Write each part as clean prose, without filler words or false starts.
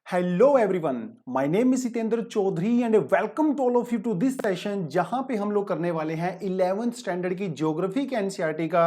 Hello everyone, my name is Jitendra Chaudhary and welcome to all of you to this session जहां पे हम लोग करने वाले हैं 11th स्टैंडर्ड की ज्योग्राफी के एनसीईआरटी का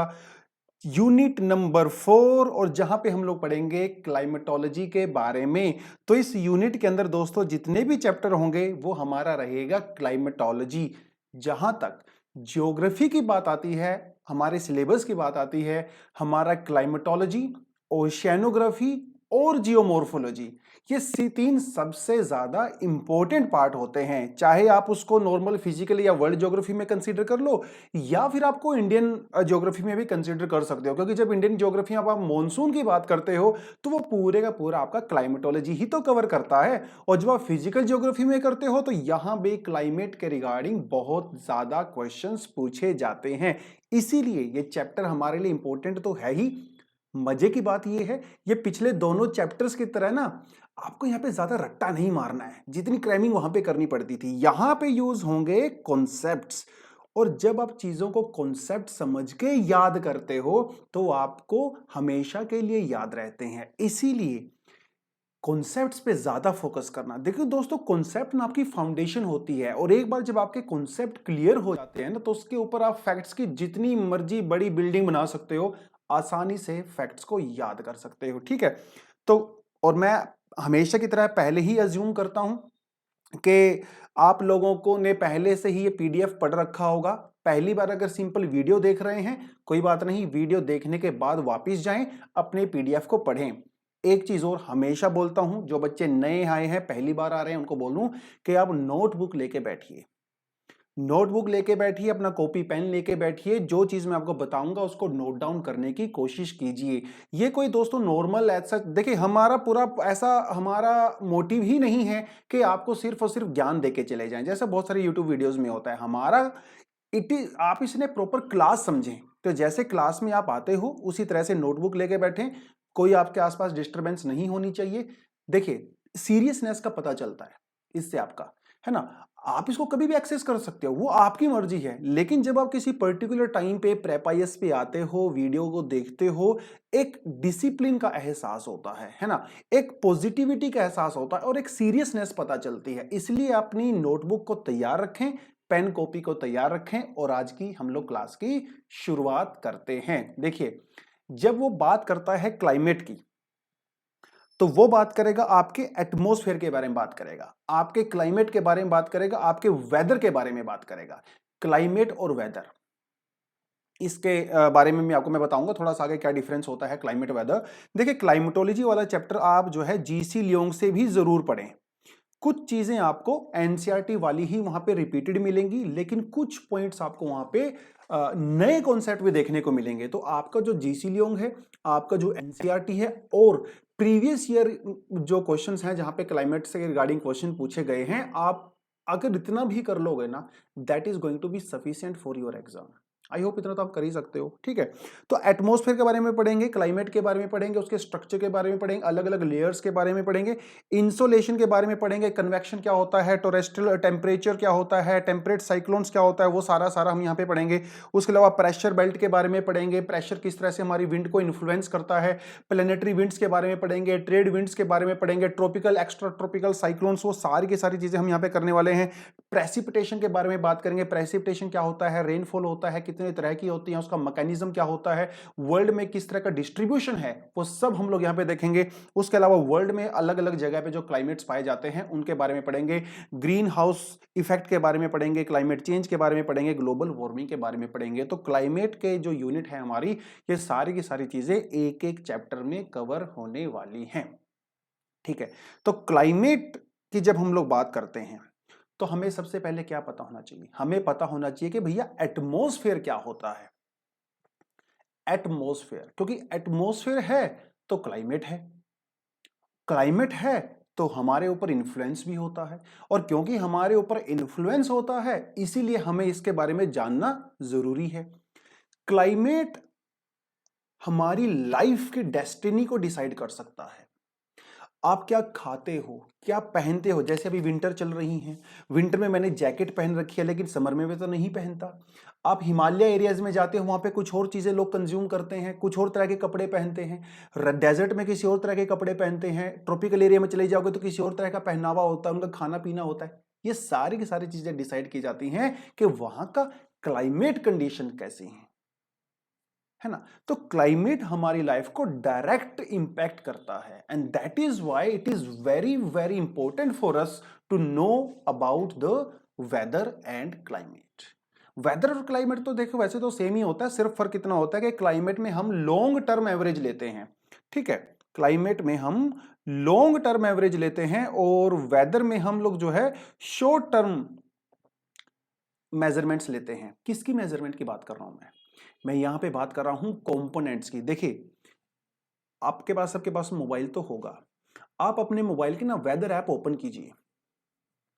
यूनिट नंबर 4 और जहां पे हम लोग पढ़ेंगे क्लाइमेटोलॉजी के बारे में। तो इस यूनिट के अंदर दोस्तों जितने भी चैप्टर होंगे वो हमारा रहेगा क्लाइमेटोलॉजी। जहां तक ज्योग्राफी की बात आती है, हमारे सिलेबस की बात आती है, हमारा क्लाइमेटोलॉजी, ओशियानोग्राफी और जियोमॉर्फोलॉजी ये तीन सबसे ज्यादा इंपॉर्टेंट पार्ट होते हैं। चाहे आप उसको नॉर्मल फिजिकल या वर्ल्ड ज्योग्राफी में कंसीडर कर लो या फिर आपको इंडियन ज्योग्राफी में भी कंसीडर कर सकते हो, क्योंकि जब इंडियन ज्योग्राफी आप मॉनसून की बात करते हो तो वो पूरे का पूरा आपका क्लाइमेटोलॉजी ही तो कवर करता है। और जब आप फिजिकल ज्योग्राफी में करते हो तो यहां भी क्लाइमेट के रिगार्डिंग बहुत ज्यादा क्वेश्चंस पूछे जाते हैं। इसीलिए ये चैप्टर हमारे लिए इंपॉर्टेंट तो है ही। मजे की बात यह है, ये पिछले दोनों चैप्टर्स की तरह ना आपको यहां पे ज्यादा रट्टा नहीं मारना है जितनी क्रैमिंग वहां पे करनी पड़ती थी। यहां पे यूज होंगे कॉन्सेप्ट्स, और जब आप चीजों को कॉन्सेप्ट समझ के याद करते हो तो आपको हमेशा के लिए याद रहते हैं। इसीलिए कॉन्सेप्ट्स पे ज्यादा फोकस करना। देखिए दोस्तों, कॉन्सेप्ट ना आपकी फाउंडेशन होती है, और एक बार जब आपके कॉन्सेप्ट क्लियर हो जाते हैं ना तो उसके ऊपर आप फैक्ट्स की जितनी मर्जी बड़ी बिल्डिंग बना सकते हो, आसानी से फैक्ट्स को याद कर सकते हो। ठीक है, तो और मैं हमेशा की तरह पहले ही अज्यूम करता हूं कि आप लोगों को ने पहले से ही ये पीडीएफ पढ़ रखा होगा। पहली बार अगर सिंपल वीडियो देख रहे हैं, कोई बात नहीं, वीडियो देखने के बाद वापस जाएं, अपने पीडीएफ को पढ़ें। एक चीज और हमेशा बोलता हूं, जो बच्चे नए आए हैं, पहली बार आ रहे हैं, उनको बोलूं कि आप नोटबुक लेके बैठिए। नोटबुक लेके बैठिए, अपना कॉपी पेन लेके बैठिए, जो चीज मैं आपको बताऊंगा उसको नोट डाउन करने की कोशिश कीजिए। ये कोई दोस्तों नॉर्मल ऐसा, देखिए हमारा पूरा ऐसा हमारा मोटिव ही नहीं है कि आपको सिर्फ और सिर्फ ज्ञान देके चले जाएं, जैसा बहुत सारे यूट्यूब वीडियोस में होता है। हमारा इट इज, आप इसने प्रॉपर क्लास समझें। तो जैसे क्लास में आप आते हो उसी तरह से नोटबुक लेके बैठें, कोई आपके आसपास डिस्टरबेंस नहीं होनी चाहिए। देखिए, सीरियसनेस का पता चलता है इससे आपका, है ना। आप इसको कभी भी एक्सेस कर सकते हो, वो आपकी मर्जी है, लेकिन जब आप किसी पर्टिकुलर टाइम पे प्रेपाइस पे आते हो, वीडियो को देखते हो, एक डिसिप्लिन का एहसास होता है ना, एक पॉजिटिविटी का एहसास होता है और एक सीरियसनेस पता चलती है। इसलिए अपनी नोटबुक को तैयार रखें, पेन कॉपी को तैयार रखें, और आज की हम लोग क्लास की शुरुआत करते हैं। देखिए, जब वो बात करता है क्लाइमेट की तो वो बात करेगा आपके एटमॉस्फेयर के बारे में, बात करेगा आपके क्लाइमेट के बारे में, बात करेगा आपके वेदर के बारे में, बात करेगा। क्लाइमेट और वेदर, इसके बारे में मैं बताऊंगा थोड़ा सा आगे क्या डिफरेंस होता है क्लाइमेट वेदर। देखिए, क्लाइमेटोलॉजी वाला चैप्टर आप जो है जीसी लियोंग से भी जरूर पढ़ें। कुछ चीजें आपको एनसीईआरटी वाली ही वहां पे रिपीटेड मिलेंगी, लेकिन कुछ पॉइंट्स आपको वहां पे नए कॉन्सेप्ट भी देखने को मिलेंगे। तो आपका जो जीसी लियोंग है, आपका जो एनसीईआरटी है, और प्रीवियस ईयर जो क्वेश्चंस हैं जहां पे क्लाइमेट से रिगार्डिंग क्वेश्चन पूछे गए हैं, आप अगर इतना भी कर लोगे ना, that is going to be sufficient for your exam. I hope इतना तो आप कर ही सकते हो। ठीक है, तो एटमॉस्फेयर के बारे में पढ़ेंगे, क्लाइमेट के बारे में पढ़ेंगे, उसके स्ट्रक्चर के बारे में पढ़ेंगे, अलग अलग लेयर्स के बारे में पढ़ेंगे, इंसोलेशन के बारे में पढ़ेंगे, कन्वेक्शन क्या होता है, टेरेस्ट्रियल टेम्परेचर क्या होता है, टेम्परेट साइक्लोन्स क्या होता है, वो सारा सारा हम यहाँ पे पढ़ेंगे। उसके अलावा प्रेशर बेल्ट के बारे में पढ़ेंगे, प्रेशर किस तरह से हमारी विंड को इन्फ्लुएंस करता है, प्लेनेटरी विंड्स के बारे में पढ़ेंगे, ट्रेड विंड्स के बारे में पढ़ेंगे, ट्रॉपिकल एक्स्ट्रा ट्रॉपिकल साइक्लोन्स, वो सारी की सारी चीजें हम यहाँ पे करने वाले हैं। प्रेसिपिटेशन के बारे में बात करेंगे, प्रेसिपिटेशन क्या होता है, रेनफॉल होता है, कितने तरह की होती है, उसका मैकेनिज्म क्या होता है, वर्ल्ड में किस तरह का डिस्ट्रीब्यूशन है, वो सब हम लोग यहाँ पे देखेंगे। उसके अलावा वर्ल्ड में अलग अलग जगह पे जो क्लाइमेट्स पाए जाते हैं उनके बारे में पढ़ेंगे, ग्रीन हाउस इफेक्ट के बारे में पढ़ेंगे, क्लाइमेट चेंज के बारे में पढ़ेंगे, ग्लोबल वार्मिंग के बारे में पढ़ेंगे। तो क्लाइमेट के जो यूनिट है हमारी, ये सारी की सारी चीजें एक एक चैप्टर में कवर होने वाली हैं। ठीक है, तो क्लाइमेट की जब हम लोग बात करते हैं तो हमें सबसे पहले क्या पता होना चाहिए, हमें पता होना चाहिए कि भैया एटमॉस्फेयर क्या होता है। एटमॉस्फेयर, क्योंकि एटमॉस्फेयर है तो क्लाइमेट है, क्लाइमेट है तो हमारे ऊपर इन्फ्लुएंस भी होता है, और क्योंकि हमारे ऊपर इन्फ्लुएंस होता है इसीलिए हमें इसके बारे में जानना जरूरी है। क्लाइमेट हमारी लाइफ की डेस्टिनी को डिसाइड कर सकता है। आप क्या खाते हो, क्या पहनते हो। जैसे अभी विंटर चल रही है, विंटर में मैंने जैकेट पहन रखी है, लेकिन समर में तो नहीं पहनता। आप हिमालय एरियाज में जाते हो, वहां पे कुछ और चीजें लोग कंज्यूम करते हैं, कुछ और तरह के कपड़े पहनते हैं। डेजर्ट में किसी और तरह के कपड़े पहनते हैं, ट्रॉपिकल एरिया में चले जाओगे तो किसी और तरह का पहनावा होता है, उनका खाना पीना होता है। ये सारी की सारी चीजें डिसाइड की जाती हैं कि वहां का क्लाइमेट कंडीशन कैसी है ना। तो क्लाइमेट हमारी लाइफ को डायरेक्ट इंपैक्ट करता है, and that is why it is very very important for us to know about the weather and climate. Weather और क्लाइमेट तो देखो वैसे तो सेम ही होता है, सिर्फ फर्क इतना होता है कि क्लाइमेट में हम लॉन्ग टर्म एवरेज लेते हैं, ठीक है। क्लाइमेट में हम लॉन्ग टर्म एवरेज लेते हैं और वेदर में हम लोग जो है शॉर्ट टर्म मेजरमेंट्स लेते हैं। किसकी मेजरमेंट की बात कर रहा हूं मैं यहां पे बात कर रहा हूं कंपोनेंट्स की। देखिए आपके सबके पास मोबाइल तो होगा, आप अपने मोबाइल की ना वेदर ऐप ओपन कीजिए।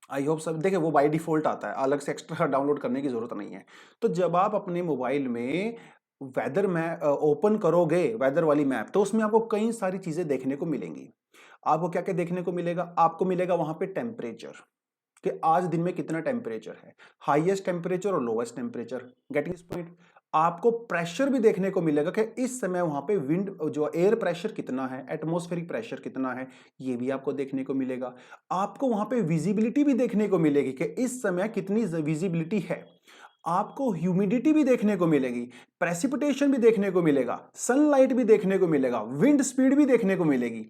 आई होप सब देखिए वो बाय डिफॉल्ट आता है, अलग से एक्स्ट्रा डाउनलोड करने की जरूरत नहीं है। तो जब आप अपने मोबाइल में वेदर मैप ओपन करोगे, वेदर वाली मैप, तो उसमें आपको कई सारी चीजें देखने को मिलेंगी। आपको क्या क्या देखने को मिलेगा, आपको मिलेगा वहां पे टेम्परेचर, कि आज दिन में कितना टेम्परेचर है, हाईएस्ट टेम्परेचर और lowest temperature. Getting this point. आपको प्रेशर भी देखने को मिलेगा कि इस समय वहां पे विंड जो एयर प्रेशर कितना है, एटमॉस्फेरिक प्रेशर कितना है, ये भी आपको देखने को मिलेगा। आपको वहां पे विजिबिलिटी भी देखने को मिलेगी कि इस समय कितनी विजिबिलिटी है। आपको ह्यूमिडिटी भी देखने को मिलेगी, प्रेसिपिटेशन भी देखने को मिलेगा, सनलाइट भी देखने को मिलेगा, विंड स्पीड भी देखने को मिलेगी।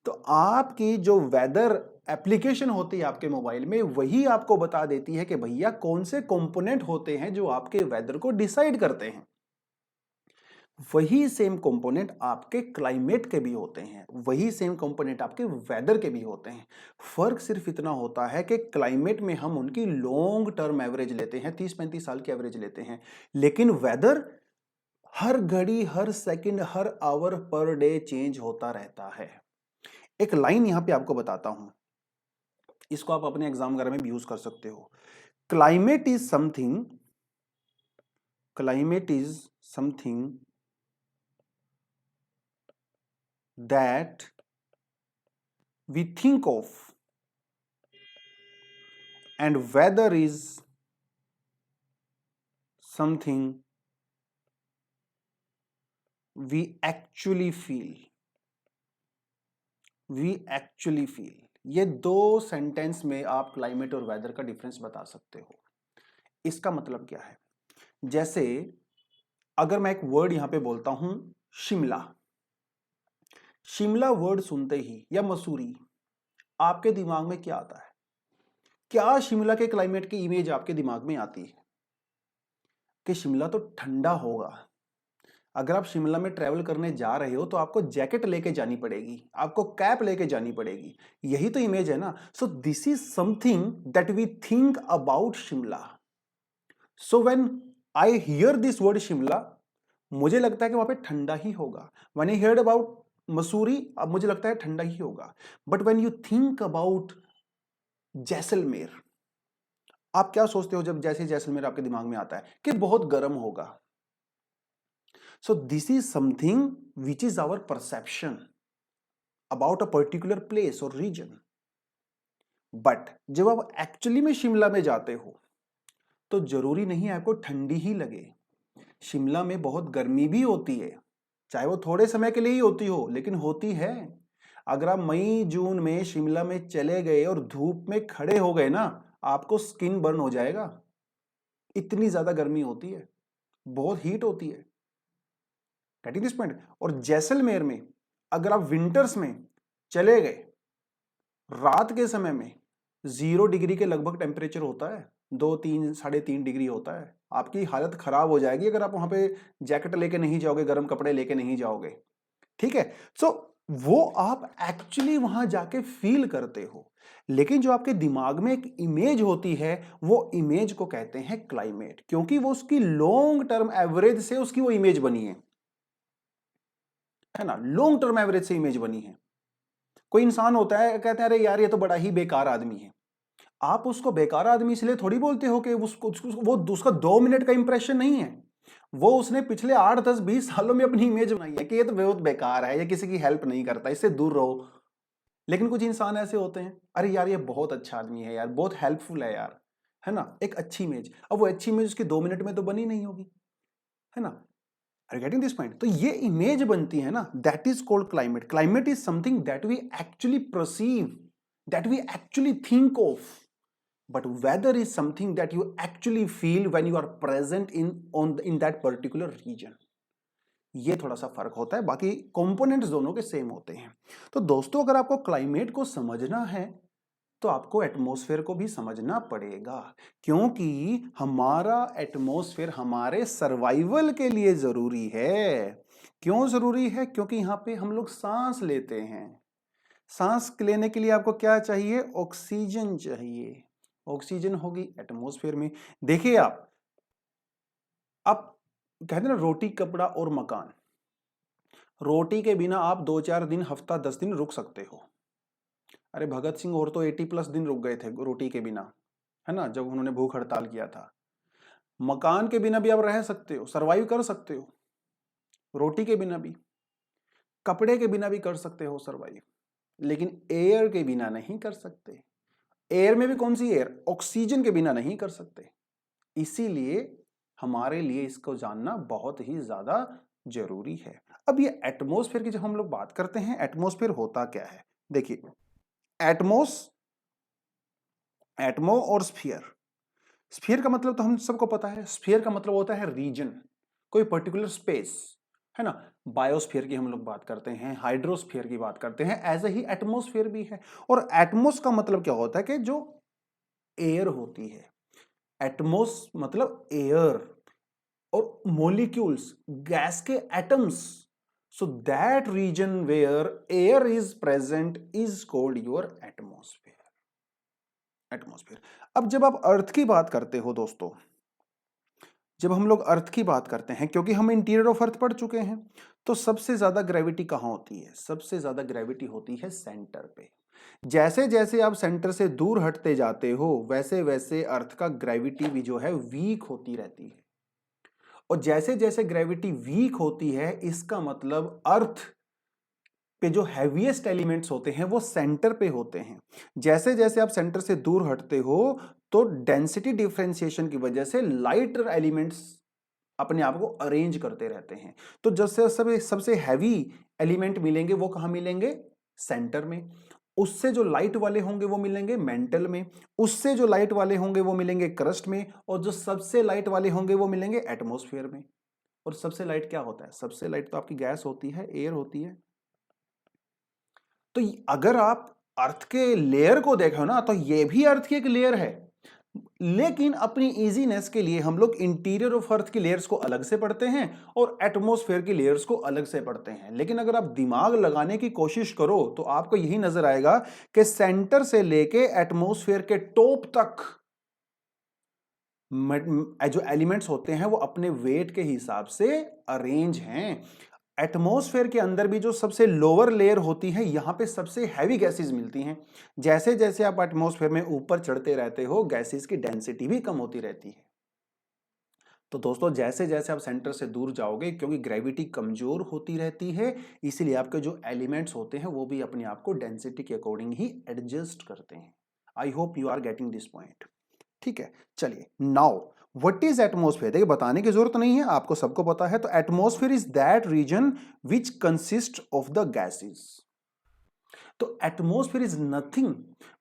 तो आपकी जो वेदर एप्लीकेशन होती है आपके मोबाइल में, वही आपको बता देती है कि भैया कौन से कंपोनेंट होते हैं जो आपके वेदर को डिसाइड करते हैं। वही सेम कंपोनेंट आपके क्लाइमेट के भी होते हैं, वही सेम कंपोनेंट आपके वेदर के भी होते हैं। फर्क सिर्फ इतना होता है कि क्लाइमेट में हम उनकी लॉन्ग टर्म एवरेज लेते हैं, 30-35 साल की एवरेज लेते हैं, लेकिन वेदर हर घड़ी, हर सेकंड, हर आवर पर डे चेंज होता रहता है। एक लाइन यहां पे आपको बताता हूं, इसको आप अपने एग्जाम वगैरह में भी यूज कर सकते हो। Climate is something that we think of and weather is something we actually feel. ये दो सेंटेंस में आप क्लाइमेट और वेदर का डिफरेंस बता सकते हो। इसका मतलब क्या है, जैसे अगर मैं एक वर्ड यहां पे बोलता हूं शिमला वर्ड सुनते ही, या मसूरी, आपके दिमाग में क्या आता है? क्या शिमला के क्लाइमेट की इमेज आपके दिमाग में आती है कि शिमला तो ठंडा होगा। अगर आप शिमला में ट्रेवल करने जा रहे हो तो आपको जैकेट लेके जानी पड़ेगी, आपको कैप लेके जानी पड़ेगी, यही तो इमेज है ना। So this is something that we think about Shimla. So when I hear this word Shimla, मुझे लगता है कि वहां पे ठंडा ही होगा। When I heard about Mussoorie, अब मुझे लगता है ठंडा ही होगा। But when you think about Jaisalmer, आप क्या सोचते हो जब जैसे जैसलमेर आपके दिमाग में आता है? कि बहुत गर्म होगा। So this is something which is our perception about a particular place और रीजन। बट जब आप एक्चुअली में शिमला में जाते हो तो जरूरी नहीं है आपको ठंडी ही लगे। शिमला में बहुत गर्मी भी होती है, चाहे वो थोड़े समय के लिए ही होती हो, लेकिन होती है। अगर आप मई जून में शिमला में चले गए और धूप में खड़े हो गए ना, आपको स्किन बर्न हो जाएगा। इतनी ज्यादा गर्मी होती है, बहुत हीट होती है। Getting this point. और जैसलमेर में अगर आप विंटर्स में चले गए, रात के समय में 0 डिग्री के लगभग टेम्परेचर होता है, 2-3 3.5 डिग्री होता है। आपकी हालत खराब हो जाएगी अगर आप वहां पे जैकेट लेके नहीं जाओगे, गर्म कपड़े लेके नहीं जाओगे, ठीक है। सो वो आप एक्चुअली वहां जाके फील करते हो, लेकिन जो आपके दिमाग में एक इमेज होती है, वो इमेज को कहते हैं क्लाइमेट, क्योंकि वो उसकी लॉन्ग टर्म एवरेज से उसकी वो इमेज बनी है ना, लॉन्ग टर्म एवरेज से इमेज बनी है। कोई इंसान होता है, कहते हैं अरे यार ये तो बड़ा ही बेकार आदमी है। आप उसको बेकार आदमी इसलिए थोड़ी बोलते हो कि वो उसका 2 मिनट का इंप्रेशन नहीं है, वो उसने पिछले 8-10-20 सालों में अपनी इमेज बनाई है कि ये तो बहुत बेकार है, ये किसी की हेल्प नहीं करता, इससे दूर रहो। लेकिन कुछ इंसान ऐसे होते हैं, अरे यार ये बहुत अच्छा आदमी है यार, बहुत हेल्पफुल है यार, है ना, एक अच्छी इमेज। अब वो अच्छी इमेज उसकी 2 मिनट में तो बनी नहीं होगी, है ना। Are getting this point? तो ये इमेज बनती है ना, that is called climate. Climate is something that we actually perceive, that we actually think of, but weather is something that you actually feel when you are present in that particular region. ये थोड़ा सा फर्क होता है, बाकी components दोनों के same होते हैं। तो दोस्तों अगर आपको क्लाइमेट को समझना है तो आपको एटमॉस्फेयर को भी समझना पड़ेगा, क्योंकि हमारा एटमॉस्फेयर हमारे सर्वाइवल के लिए जरूरी है। क्यों जरूरी है? क्योंकि यहां पे हम लोग सांस लेते हैं। सांस लेने के लिए आपको क्या चाहिए? ऑक्सीजन चाहिए। ऑक्सीजन होगी एटमॉस्फेयर में। देखिए आप कहते हैं ना रोटी कपड़ा और मकान। रोटी के बिना आप 2-4 दिन, हफ्ता 10 दिन रुक सकते हो। अरे भगत सिंह और तो 80+ दिन रुक गए थे रोटी के बिना, है ना, जब उन्होंने भूख हड़ताल किया था। मकान के बिना भी आप रह सकते हो, सरवाइव कर सकते हो, रोटी के बिना भी, कपड़े के बिना भी कर सकते हो सरवाइव, लेकिन एयर के बिना नहीं कर सकते। एयर में भी कौन सी एयर? ऑक्सीजन के बिना नहीं कर सकते। इसीलिए हमारे लिए इसको जानना बहुत ही ज्यादा जरूरी है। अब ये एटमॉस्फेयर की जब हम लोग बात करते हैं, एटमॉस्फेयर होता क्या है? देखिए, एटमो और स्फीयर। स्फीयर का मतलब तो हम सबको पता है, स्फीयर का मतलब होता है रीजन, कोई पर्टिकुलर स्पेस, है ना। बायोस्फीयर की हम लोग बात करते हैं, हाइड्रोस्फीयर की बात करते हैं, ऐसे ही एटमॉस्फेयर भी है। और एटमॉस का मतलब क्या होता है? कि जो एयर होती है। एटमॉस मतलब एयर, और मॉलिक्यूल्स, गैस के atoms. So that region where air is present is called your atmosphere. Atmosphere. अब जब आप अर्थ की बात करते हो दोस्तों, जब हम लोग अर्थ की बात करते हैं, क्योंकि हम इंटीरियर ऑफ अर्थ पढ़ चुके हैं, तो सबसे ज्यादा ग्रेविटी कहां होती है? सबसे ज्यादा ग्रेविटी होती है सेंटर पे। जैसे जैसे आप सेंटर से दूर हटते जाते हो, वैसे वैसे अर्थ का ग्रेविटी भी जो है वीक होती रहती है। और जैसे जैसे ग्रेविटी वीक होती है, इसका मतलब अर्थ पे जो हैवीएस्ट एलिमेंट्स होते हैं वो सेंटर पे होते हैं। जैसे जैसे आप सेंटर से दूर हटते हो, तो डेंसिटी डिफरेंशिएशन की वजह से लाइटर एलिमेंट्स अपने आप को अरेंज करते रहते हैं। तो जैसे सबसे हैवी एलिमेंट मिलेंगे वो कहां मिलेंगे? सेंटर में। उससे जो लाइट वाले होंगे वो मिलेंगे मेंटल में। उससे जो लाइट वाले होंगे वो मिलेंगे क्रस्ट में। और जो सबसे लाइट वाले होंगे वो मिलेंगे एटमॉस्फेयर में। और सबसे लाइट क्या होता है? सबसे लाइट तो आपकी गैस होती है, एयर होती है। तो अगर आप अर्थ के लेयर को देखो ना, तो ये भी अर्थ की एक लेयर है, लेकिन अपनी इजीनेस के लिए हम लोग इंटीरियर ऑफ अर्थ की लेयर्स को अलग से पढ़ते हैं और एटमॉस्फेयर की लेयर्स को अलग से पढ़ते हैं। लेकिन अगर आप दिमाग लगाने की कोशिश करो तो आपको यही नजर आएगा कि सेंटर से लेके एटमॉस्फेयर के टॉप तक जो एलिमेंट्स होते हैं वो अपने वेट के हिसाब से अरेंज हैं। एटमॉस्फेयर के अंदर भी जो सबसे लोअर लेयर होती है, यहां पे सबसे हैवी गैसेस मिलती हैं। जैसे जैसे आप एटमॉस्फेयर में ऊपर चढ़ते रहते हो, गैसेस की डेंसिटी भी कम होती रहती है। तो दोस्तों जैसे जैसे आप सेंटर से दूर जाओगे, क्योंकि ग्रेविटी कमजोर होती रहती है, इसीलिए आपके जो एलिमेंट्स होते हैं वो भी अपने आप को डेंसिटी के अकॉर्डिंग ही एडजस्ट करते हैं। I hope you are getting this point. ठीक है, चलिए नाउ व्हाट इज एटमॉस्फेयर? देखिए बताने की जरूरत नहीं है, आपको सबको पता है। तो atmosphere is that region which consist of the gases. तो atmosphere is nothing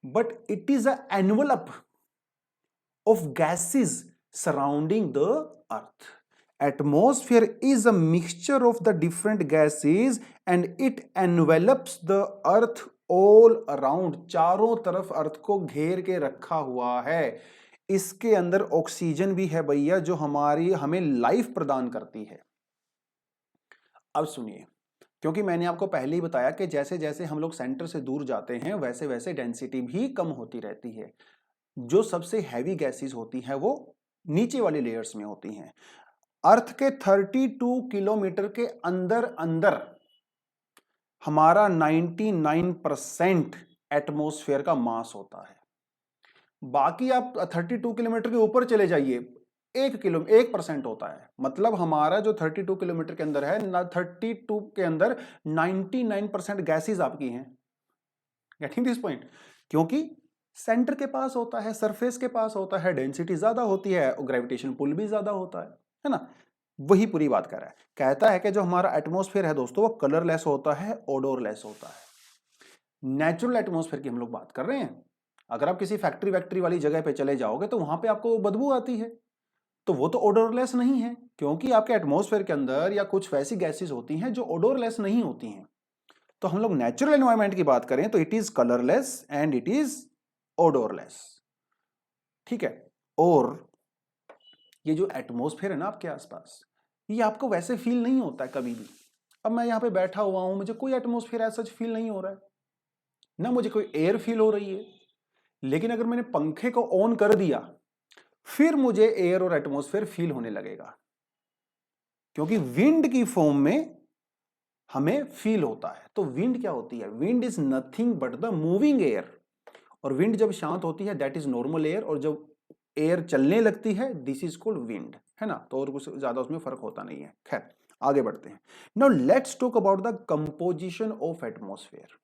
but it is a envelope of gases surrounding the earth. Atmosphere is a mixture of the different gases and it envelops the earth all around। चारों तरफ अर्थ को घेर के रखा हुआ है। इसके अंदर ऑक्सीजन भी है भैया, जो हमें लाइफ प्रदान करती है। अब सुनिए, क्योंकि मैंने आपको पहले ही बताया कि जैसे जैसे हम लोग सेंटर से दूर जाते हैं, वैसे वैसे डेंसिटी भी कम होती रहती है। जो सबसे हैवी गैसेस होती हैं वो नीचे वाली लेयर्स में होती हैं। अर्थ के 32 किलोमीटर के अंदर अंदर हमारा 99% एटमॉस्फेयर का मास होता है। बाकी आप 32 किलोमीटर के ऊपर चले जाइए, 1% होता है। मतलब हमारा जो 32 किलोमीटर के अंदर है ना, 32 के अंदर 99% गैसेस आपकी हैं। Getting this point? क्योंकि सेंटर के पास होता है, सरफेस के पास होता है, डेंसिटी ज्यादा होती है और ग्रेविटेशन पुल भी ज्यादा होता है ना? वही पूरी बात कर रहा है। कहता है कि जो हमारा एटमॉस्फेयर है दोस्तों वो कलरलेस होता है, ओडोरलेस होता है। नेचुरल एटमॉस्फेयर की हम लोग बात कर रहे हैं। अगर आप किसी फैक्ट्री वैक्ट्री वाली जगह पे चले जाओगे तो वहां पे आपको बदबू आती है, तो वो तो ओडोरलेस नहीं है, क्योंकि आपके एटमॉस्फेयर के अंदर या कुछ वैसी गैसेस होती हैं जो ओडोरलेस नहीं होती हैं। तो हम लोग नेचुरल एनवायरनमेंट की बात करें तो it is colourless and it is odourless. ठीक है। और ये जो एटमॉस्फेयर है ना आपके आसपास, ये आपको वैसे फील नहीं होता है कभी भी। अब मैं यहाँ पे बैठा हुआ हूं, मुझे कोई एटमॉस्फेयर ऐसा फील नहीं हो रहा है, ना मुझे कोई एयर फील हो रही है। लेकिन अगर मैंने पंखे को ऑन कर दिया फिर मुझे एयर और एटमॉस्फेयर फील होने लगेगा, क्योंकि विंड की फॉर्म में हमें फील होता है। तो विंड क्या होती है? Wind is nothing but the moving air. और विंड जब शांत होती है दैट इज नॉर्मल एयर, और जब एयर चलने लगती है दिस इज कॉल्ड विंड, है ना? तो और कुछ ज्यादा उसमें फर्क होता नहीं है। खैर आगे बढ़ते हैं। Now let's talk about the composition of atmosphere.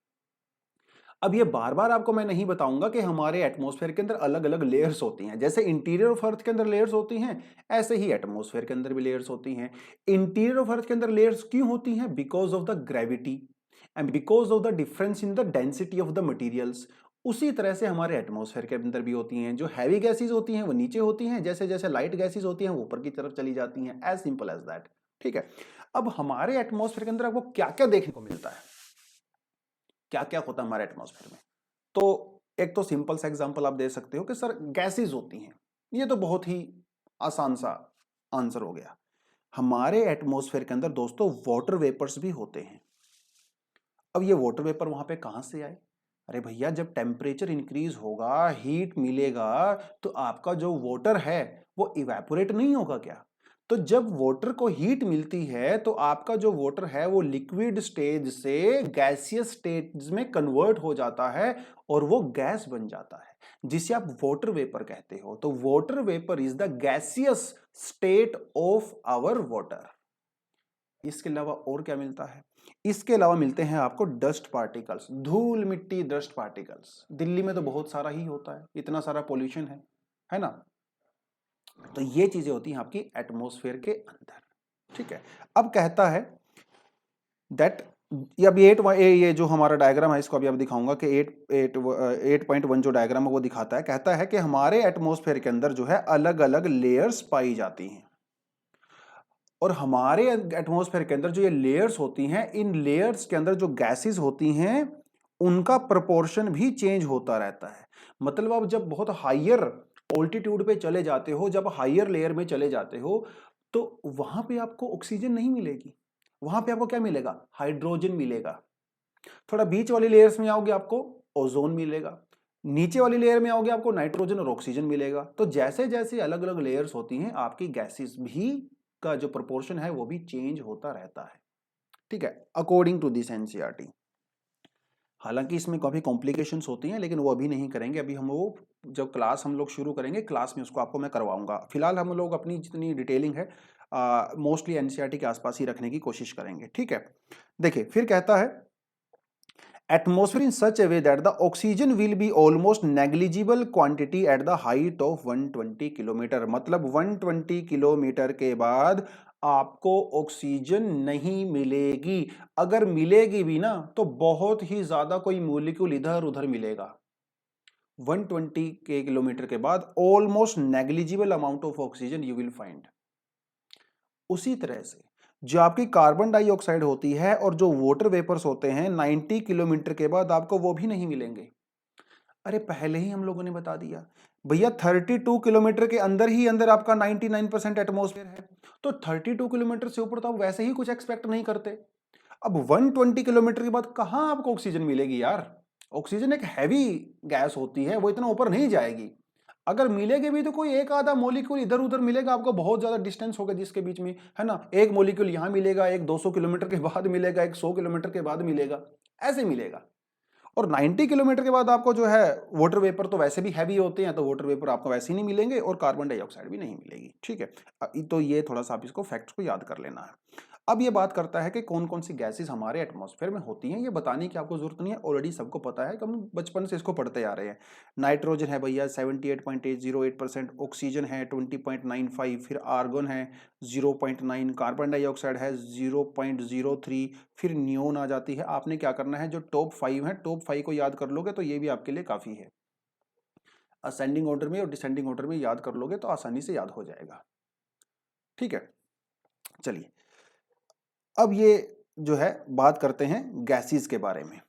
अब ये बार बार आपको मैं नहीं बताऊंगा कि हमारे एटमॉस्फेयर के अंदर अलग अलग लेयर्स होती हैं। जैसे इंटीरियर ऑफ अर्थ के अंदर लेयर्स होती हैं, ऐसे ही एटमॉस्फेयर के अंदर भी लेयर्स होती हैं। इंटीरियर ऑफ अर्थ के अंदर लेयर्स क्यों होती हैं? Because of the gravity and because of the difference in the density of the materials. उसी तरह से हमारे एटमॉस्फेयर के अंदर भी होती हैं। जो हैवी गैसेज होती हैं वो नीचे होती हैं, जैसे जैसे लाइट गैसेज होती हैं वो ऊपर की तरफ चली जाती हैं। As simple as that. ठीक है। अब हमारे एटमॉस्फेयर के अंदर आपको क्या क्या देखने को मिलता है, क्या क्या होता है हमारे एटमॉस्फेयर में? तो एक तो सिंपल सा एग्जांपल आप दे सकते हो कि सर गैसेस होती हैं। ये तो बहुत ही आसान सा आंसर हो गया। हमारे एटमॉस्फेयर के अंदर दोस्तों वाटर वेपर्स भी होते हैं। अब ये वाटर वेपर वहां पे कहां से आए? अरे भैया जब टेम्परेचर इंक्रीज होगा, हीट मिलेगा, तो आपका जो वाटर है वो इवेपोरेट नहीं होगा क्या? तो जब वाटर को हीट मिलती है तो आपका जो वाटर है वो लिक्विड स्टेज से गैसियस स्टेज में कन्वर्ट हो जाता है और वो गैस बन जाता है, जिसे आप वाटर वेपर कहते हो। तो water vapour is the gaseous state of our water. इसके अलावा और क्या मिलता है? इसके अलावा मिलते हैं आपको डस्ट पार्टिकल्स, धूल मिट्टी डस्ट पार्टिकल्स। दिल्ली में तो बहुत सारा ही होता है, इतना सारा पोल्यूशन है ना? तो ये चीजें होती हैं आपकी एटमॉस्फेयर के अंदर। ठीक है। अब कहता है दैट अब ये जो हमारा डायग्राम है इसको अभी अब दिखाऊंगा कि 8.1 जो डायग्राम है वो दिखाता है। कहता है कि हमारे एटमॉस्फेयर के अंदर जो है अलग अलग लेयर्स पाई जाती हैं, और हमारे एटमॉस्फेयर के अंदर जो ये लेयर्स होती हैं, इन लेयर्स के अंदर जो गैसेस होती हैं उनका प्रोपोर्शन भी चेंज होता रहता है। मतलब आप जब बहुत हायर ऑल्टीट्यूड पे चले जाते हो, जब हायर लेयर में चले जाते हो, तो वहां पे आपको ऑक्सीजन नहीं मिलेगी, वहां पे आपको क्या मिलेगा? हाइड्रोजन मिलेगा। थोड़ा बीच वाली लेयर्स में आओगे आपको ओजोन मिलेगा, नीचे वाली लेयर में आओगे आपको नाइट्रोजन और ऑक्सीजन मिलेगा। तो जैसे जैसे अलग अलग लेयर्स होती हैं आपकी गैसेस भी का जो प्रोपोर्शन है वो भी चेंज होता रहता है। ठीक है, अकॉर्डिंग टू दिस एनसीईआरटी। हालांकि इसमें काफी कॉम्प्लिकेशंस होती हैं, लेकिन वो अभी नहीं करेंगे। अभी हम वो जब क्लास हम लोग शुरू करेंगे क्लास में उसको आपको मैं करवाऊंगा। फिलहाल हम लोग अपनी जितनी डिटेलिंग है मोस्टली एनसीईआरटी के आसपास ही रखने की कोशिश करेंगे। ठीक है। देखिए फिर कहता है atmosphere in such a way that the oxygen will be almost negligible quantity at the height of 120 kilometre. मतलब 120 किलोमीटर के बाद आपको ऑक्सीजन नहीं मिलेगी। अगर मिलेगी भी ना तो बहुत ही ज्यादा कोई मॉलिक्यूल इधर उधर मिलेगा। 120 के किलोमीटर के बाद almost negligible amount of oxygen you will find. उसी तरह से जो आपकी कार्बन डाइऑक्साइड होती है और जो वाटर वेपर्स होते हैं 90 किलोमीटर के बाद आपको वो भी नहीं मिलेंगे। अरे पहले ही हम लोगों ने बता दिया भैया 32 किलोमीटर के अंदर ही अंदर आपका 99% एटमॉस्फेयर है, तो 32 किलोमीटर से ऊपर तो आप वैसे ही कुछ एक्सपेक्ट नहीं करते। अब 120 किलोमीटर के बाद कहां आपको ऑक्सीजन मिलेगी यार? ऑक्सीजन एक हैवी गैस होती है, वो इतना ऊपर नहीं जाएगी। अगर मिलेगी भी तो कोई एक आधा मॉलिक्यूल इधर उधर मिलेगा आपको, बहुत ज्यादा डिस्टेंस होगा जिसके बीच में, है ना? एक मॉलिक्यूल यहां मिलेगा, एक 200 किलोमीटर के बाद मिलेगा, एक 100 किलोमीटर के बाद मिलेगा, ऐसे मिलेगा। और 90 किलोमीटर के बाद आपको जो है वाटर वेपर तो वैसे भी हैवी होते हैं, तो वाटर वेपर आपको वैसे ही नहीं मिलेंगे और कार्बन डाइऑक्साइड भी नहीं मिलेगी। ठीक है। तो ये थोड़ा सा आप इसको फैक्ट्स को याद कर लेना है। अब ये बात करता है कि कौन कौन सी गैसेस हमारे एटमॉस्फेयर में होती हैं। ये बताने की आपको जरूरत नहीं है, ऑलरेडी सबको पता है, हम बचपन से इसको पढ़ते आ रहे हैं। नाइट्रोजन है भैया 78.808%, ऑक्सीजन है 20.95, फिर आर्गन है 0.9, कार्बन डाइऑक्साइड है 0.03, फिर नियोन आ जाती है। आपने क्या करना है, जो टॉप 5 है, टॉप 5 को याद कर लोगे तो ये भी आपके लिए काफी है। असेंडिंग ऑर्डर में और डिसेंडिंग ऑर्डर में याद कर लोगे तो आसानी से याद हो जाएगा। ठीक है, चलिए अब ये जो है बात करते हैं गैसेस के बारे में।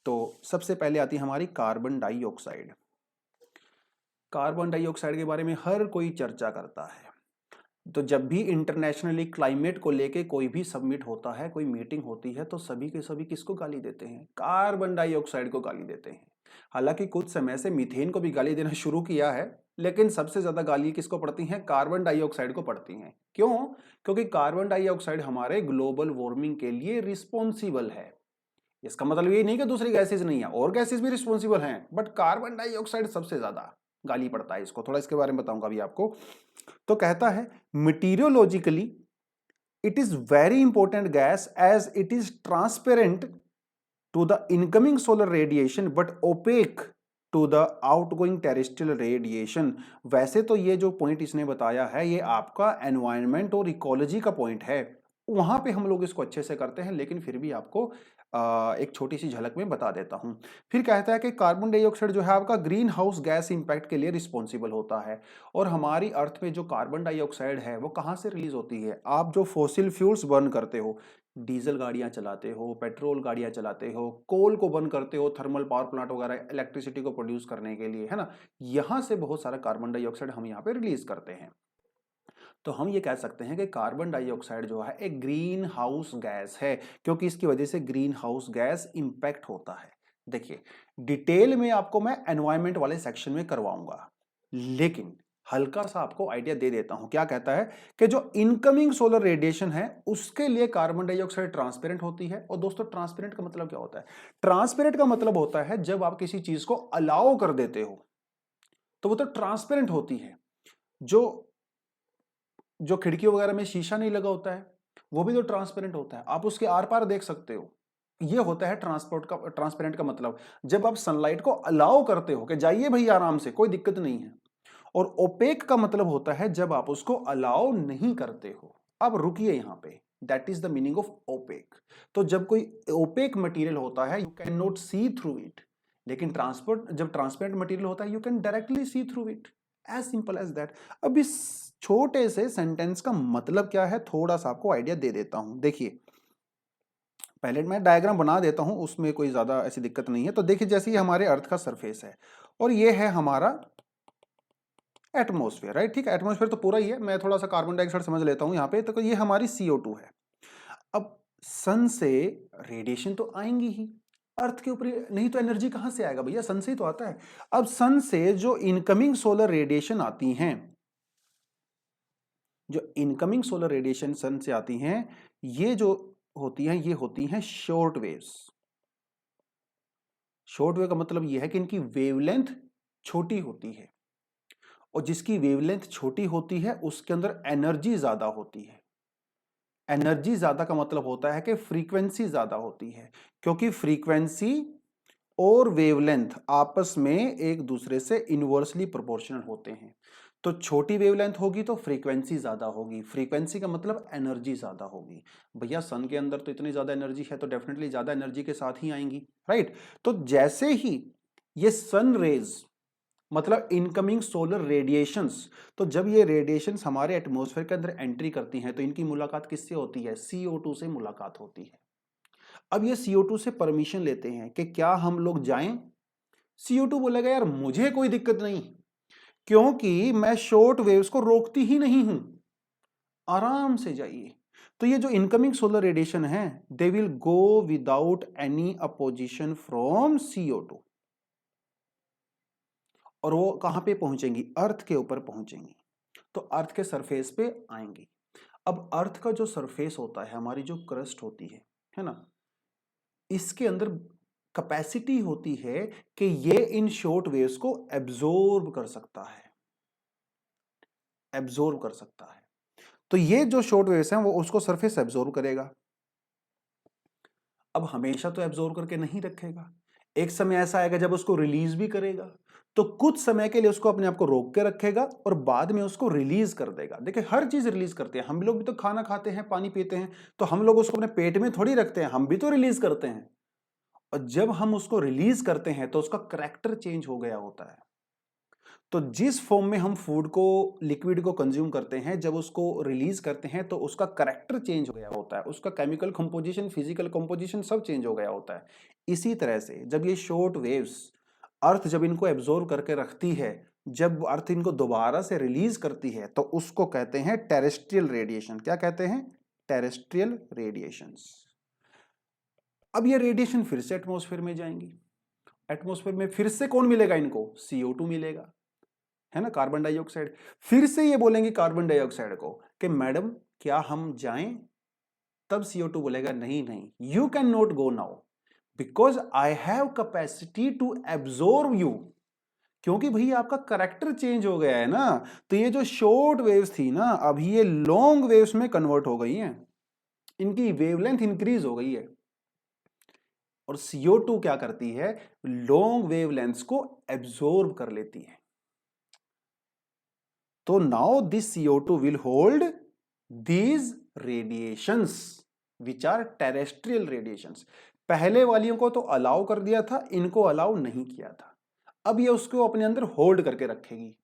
तो सबसे पहले आती है हमारी कार्बन डाइऑक्साइड। कार्बन डाइऑक्साइड के बारे में हर कोई चर्चा करता है। तो जब भी इंटरनेशनली क्लाइमेट को लेके कोई भी सबमिट होता है, कोई मीटिंग होती है, तो सभी के सभी किसको गाली देते हैं, कार्बन डाइऑक्साइड को गाली देते हैं। हालांकि कुछ समय से मीथेन को भी गाली देना शुरू किया है, लेकिन सबसे ज्यादा गाली किसको पड़ती हैं, कार्बन डाइऑक्साइड को पड़ती हैं। क्यों? क्योंकि कार्बन डाइऑक्साइड हमारे ग्लोबल वार्मिंग के लिए रिस्पॉन्सिबल है। इसका मतलब ये नहीं कि दूसरी गैसेज नहीं है, और गैसेज भी रिस्पॉन्सिबल हैं, बट कार्बन डाइऑक्साइड सबसे ज्यादा गाली पड़ता है इसको। थोड़ा इसके बारे में बताऊंगा अभी आपको। तो कहता है meteorologically it is very important gas as it is transparent to the incoming solar radiation but opaque to the outgoing terrestrial radiation. वैसे तो ये जो पॉइंट इसने बताया है ये आपका एनवायरनमेंट और इकोलॉजी का पॉइंट है, वहां पे हम लोग इसको अच्छे से करते हैं, लेकिन फिर भी आपको एक छोटी सी झलक में बता देता हूं। फिर कहता है कि कार्बन डाइऑक्साइड जो है आपका ग्रीन हाउस गैस इंपैक्ट के लिए रिस्पॉन्सिबल होता है। और हमारी अर्थ में जो कार्बन डाइऑक्साइड है वो कहां से रिलीज होती है, आप जो फॉसिल फ्यूल्स बर्न करते हो, डीजल गाड़ियां चलाते हो, पेट्रोल गाड़ियां चलाते हो, कोल को बर्न करते हो, थर्मल पावर प्लांट वगैरह इलेक्ट्रिसिटी को प्रोड्यूस करने के लिए, है ना, यहां से बहुत सारा कार्बन डाइऑक्साइड हम यहाँ पे रिलीज करते हैं। तो हम ये कह सकते हैं कि कार्बन डाइऑक्साइड जो है एक ग्रीन हाउस गैस है, क्योंकि इसकी वजह से ग्रीन हाउस गैस इंपैक्ट होता है। देखिए डिटेल में आपको मैं एनवायरमेंट वाले सेक्शन में करवाऊंगा, लेकिन हल्का सा आपको आइडिया दे देता हूं। क्या कहता है कि जो इनकमिंग सोलर रेडिएशन है उसके लिए कार्बन डाइऑक्साइड ट्रांसपेरेंट होती है। और दोस्तों ट्रांसपेरेंट का मतलब क्या होता है, ट्रांसपेरेंट का मतलब होता है जब आप किसी चीज को अलाउ कर देते हो तो वो तो ट्रांसपेरेंट होती है। जो खिड़की वगैरह में शीशा नहीं लगा होता है वो भी तो ट्रांसपेरेंट होता है, आप उसके आर पार देख सकते हो। ये होता है ट्रांसपेरेंट का मतलब, जब आप सनलाइट को अलाउ करते हो कि जाइए भाई आराम से, कोई दिक्कत नहीं है। और ओपेक का मतलब होता है जब आप उसको अलाउ नहीं करते हो। अब रुकिए यहां पे, that is the meaning of opaque. तो जब कोई ओपेक मटेरियल होता है you can not see through it, लेकिन जब ट्रांसपेरेंट मटेरियल होता है you can directly see through it, as simple as that. अब इस छोटे से सेंटेंस का मतलब क्या है थोड़ा सा आपको आइडिया दे देता हूं। देखिए पहले मैं डायग्राम बना देता हूं, उसमें कोई ज्यादा ऐसी दिक्कत नहीं है। तो देखिए जैसे ये हमारे अर्थ का सरफेस है और ये है हमारा एटमॉस्फेयर, राइट। ठीक है, एटमॉस्फेयर तो पूरा ही है, मैं थोड़ा सा कार्बन डाइऑक्साइड समझ लेता हूं यहाँ पे। तो ये हमारी CO2 है। अब सन से रेडिएशन तो आएंगी ही अर्थ के ऊपर, नहीं तो एनर्जी कहां से आएगा भैया, सन से ही तो आता है। अब सन से जो इनकमिंग सोलर रेडिएशन आती हैं, जो इनकमिंग सोलर रेडिएशन सन से आती हैं, ये जो होती हैं ये होती हैं शॉर्ट वेव्स। शॉर्ट वेव का मतलब ये है कि इनकी वेवलेंथ छोटी होती है, और जिसकी वेवलेंथ छोटी होती है उसके अंदर एनर्जी ज्यादा होती है। एनर्जी ज्यादा का मतलब होता है कि फ्रीक्वेंसी ज्यादा होती है, क्योंकि फ्रीक्वेंसी और वेवलेंथ आपस में एक दूसरे से इनवर्सली प्रोपोर्शनल होते हैं। तो छोटी वेवलेंथ होगी तो फ्रीक्वेंसी ज्यादा होगी, फ्रीक्वेंसी का मतलब एनर्जी ज्यादा होगी। भैया सन के अंदर तो इतनी ज्यादा एनर्जी है तो डेफिनेटली ज्यादा एनर्जी के साथ ही आएंगी, राइट। तो जैसे ही ये सन रेज मतलब इनकमिंग सोलर रेडिएशंस, तो जब ये रेडिएशंस हमारे एटमॉस्फेयर के अंदर एंट्री करती हैं तो इनकी मुलाकात किससे होती है, CO2 से मुलाकात होती है। अब ये CO2 से परमिशन लेते हैं कि क्या हम लोग जाएं। CO2 बोलेगा यार मुझे कोई दिक्कत नहीं, क्योंकि मैं शॉर्ट वेव्स को रोकती ही नहीं हूं, आराम से जाइए। तो ये जो इनकमिंग सोलर रेडिएशन है they will go without any opposition from CO2, और वो कहां पे पहुंचेंगी, अर्थ के ऊपर पहुंचेंगी, तो अर्थ के सरफेस पे आएंगी। अब अर्थ का जो सरफेस होता है, हमारी जो क्रस्ट होती है ना, इसके अंदर कैपेसिटी होती है कि ये इन शॉर्ट वेव्स को एब्जॉर्ब कर सकता है, एब्जॉर्ब कर सकता है। तो ये जो शॉर्ट वेव्स हैं वो उसको सरफेस एब्जॉर्ब करेगा। अब हमेशा तो एब्जॉर्ब करके नहीं रखेगा, एक समय ऐसा आएगा जब उसको रिलीज भी करेगा। तो कुछ समय के लिए उसको अपने आप को रोक के रखेगा और बाद में उसको रिलीज कर देगा। देखिए हर चीज रिलीज करते हैं, हम लोग भी तो खाना खाते हैं, पानी पीते हैं, तो हम लोग उसको अपने पेट में थोड़ी रखते हैं, हम भी तो रिलीज करते हैं। और जब हम उसको रिलीज करते हैं तो उसका करैक्टर चेंज हो गया होता है। तो जिस फॉर्म में हम फूड को, लिक्विड को कंज्यूम करते हैं, जब उसको रिलीज करते हैं तो उसका करैक्टर चेंज हो गया होता है, उसका केमिकल कंपोजिशन, फिजिकल कंपोजिशन सब चेंज हो गया होता है। इसी तरह से जब ये शॉर्ट वेव्स अर्थ जब इनको एब्जॉर्ब करके रखती है, जब अर्थ इनको दोबारा से रिलीज करती है, तो उसको कहते हैं टेरेस्ट्रियल रेडिएशन। क्या कहते हैं? Terrestrial radiations. अब ये रेडिएशन फिर से एटमॉस्फेयर में जाएंगी। एटमॉस्फेयर में फिर से कौन मिलेगा इनको? CO2 मिलेगा, है ना, कार्बन डाइऑक्साइड। फिर से ये बोलेंगे कार्बन डाइऑक्साइड को कि मैडम क्या हम जाएं? तब CO2 बोलेगा नहीं नहीं, you can not go now because I have capacity to absorb you. क्योंकि भैया आपका करैक्टर चेंज हो गया है ना। तो ये जो शॉर्ट वेव्स थी ना, अभी ये लॉन्ग वेव्स में कन्वर्ट हो गई हैं, इनकी वेवलेंथ इंक्रीज हो गई है। और CO2 क्या करती है? लॉन्ग वेवलेंथ्स को एब्जॉर्ब कर लेती है। तो now this CO2 will hold these radiations which are terrestrial radiations। पहले वालियों को तो अलाउ कर दिया था, इनको अलाउ नहीं किया था। अब ये उसको अपने अंदर होल्ड करके रखेगी।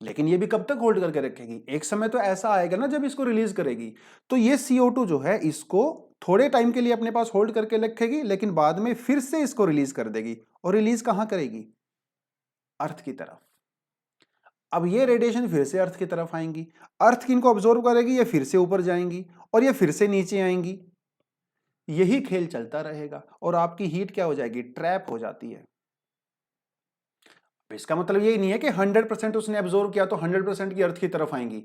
लेकिन ये भी कब तक होल्ड करके रखेगी? एक समय तो ऐसा आएगा ना जब इसको रिलीज करेगी। तो ये CO2 जो है इसको थोड़े टाइम के लिए अपने पास होल्ड करके रखेगी, लेकिन बाद में फिर से इसको रिलीज कर देगी। और रिलीज कहां करेगी? अर्थ की तरफ। अब ये रेडिएशन फिर से अर्थ की तरफ आएंगी, अर्थ इनको ऑब्जॉर्व करेगी, ये फिर से ऊपर जाएंगी और ये फिर से नीचे आएंगी। यही खेल चलता रहेगा और आपकी हीट क्या हो जाएगी? ट्रैप हो जाती है। इसका मतलब ये नहीं है कि 100% उसने एब्जॉर्व किया तो 100% की अर्थ की तरफ आएंगी।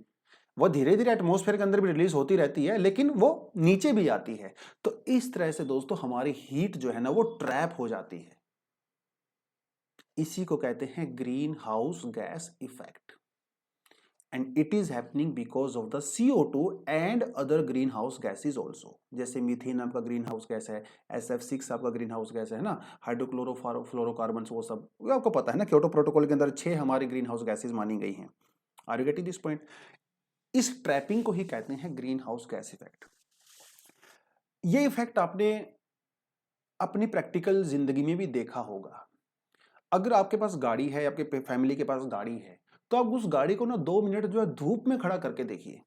वो धीरे धीरे एटमॉस्फेयर के अंदर भी रिलीज होती रहती है, लेकिन वो नीचे भी आती है। तो इस तरह से दोस्तों हमारी हीट जो है ना वो ट्रैप हो जाती है। इसी को कहते हैं green house gas effect. and it is happening because of the CO2 and other greenhouse gases also। जैसे मीथेन आपका ग्रीन हाउस गैस है, SF6 आपका ग्रीन हाउस गैस है ना, हाइड्रोक्लोरोफ्लोरोकार्बन्स, वो सब वो आपको पता है ना। क्योटो प्रोटोकॉल के अंदर 6 हमारी ग्रीन हाउस गैसेज मानी गई हैं। Are you getting this point? इस ट्रैपिंग को ही कहते हैं ग्रीन हाउस गैस इफेक्ट। ये इफेक्ट आपने अपनी प्रैक्टिकल जिंदगी में भी देखा होगा। अगर आपके पास गाड़ी है, आपके फैमिली के पास गाड़ी है, तो आप उस गाड़ी को ना 2 मिनट जो है धूप में खड़ा करके देखिए।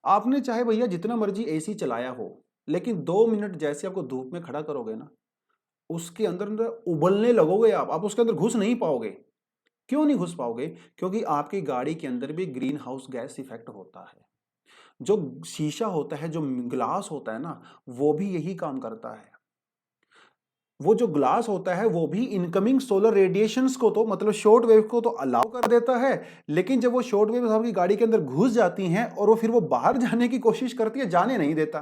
आपने चाहे भैया जितना मर्जी AC चलाया हो, लेकिन 2 मिनट जैसे आपको धूप में खड़ा करोगे ना, उसके अंदर अंदर उबलने लगोगे आप उसके अंदर घुस नहीं पाओगे। क्यों नहीं घुस पाओगे? क्योंकि आपकी गाड़ी के अंदर भी ग्रीन हाउस गैस इफेक्ट होता है। जो शीशा होता है, जो ग्लास होता है ना, वो भी यही काम करता है। वो जो ग्लास होता है वो भी इनकमिंग सोलर रेडिएशंस को, तो मतलब शॉर्ट वेव को तो अलाउ कर देता है, लेकिन जब वो शॉर्ट वेव आपकी गाड़ी के अंदर घुस जाती हैं और वो फिर वो बाहर जाने की कोशिश करती है, जाने नहीं देता।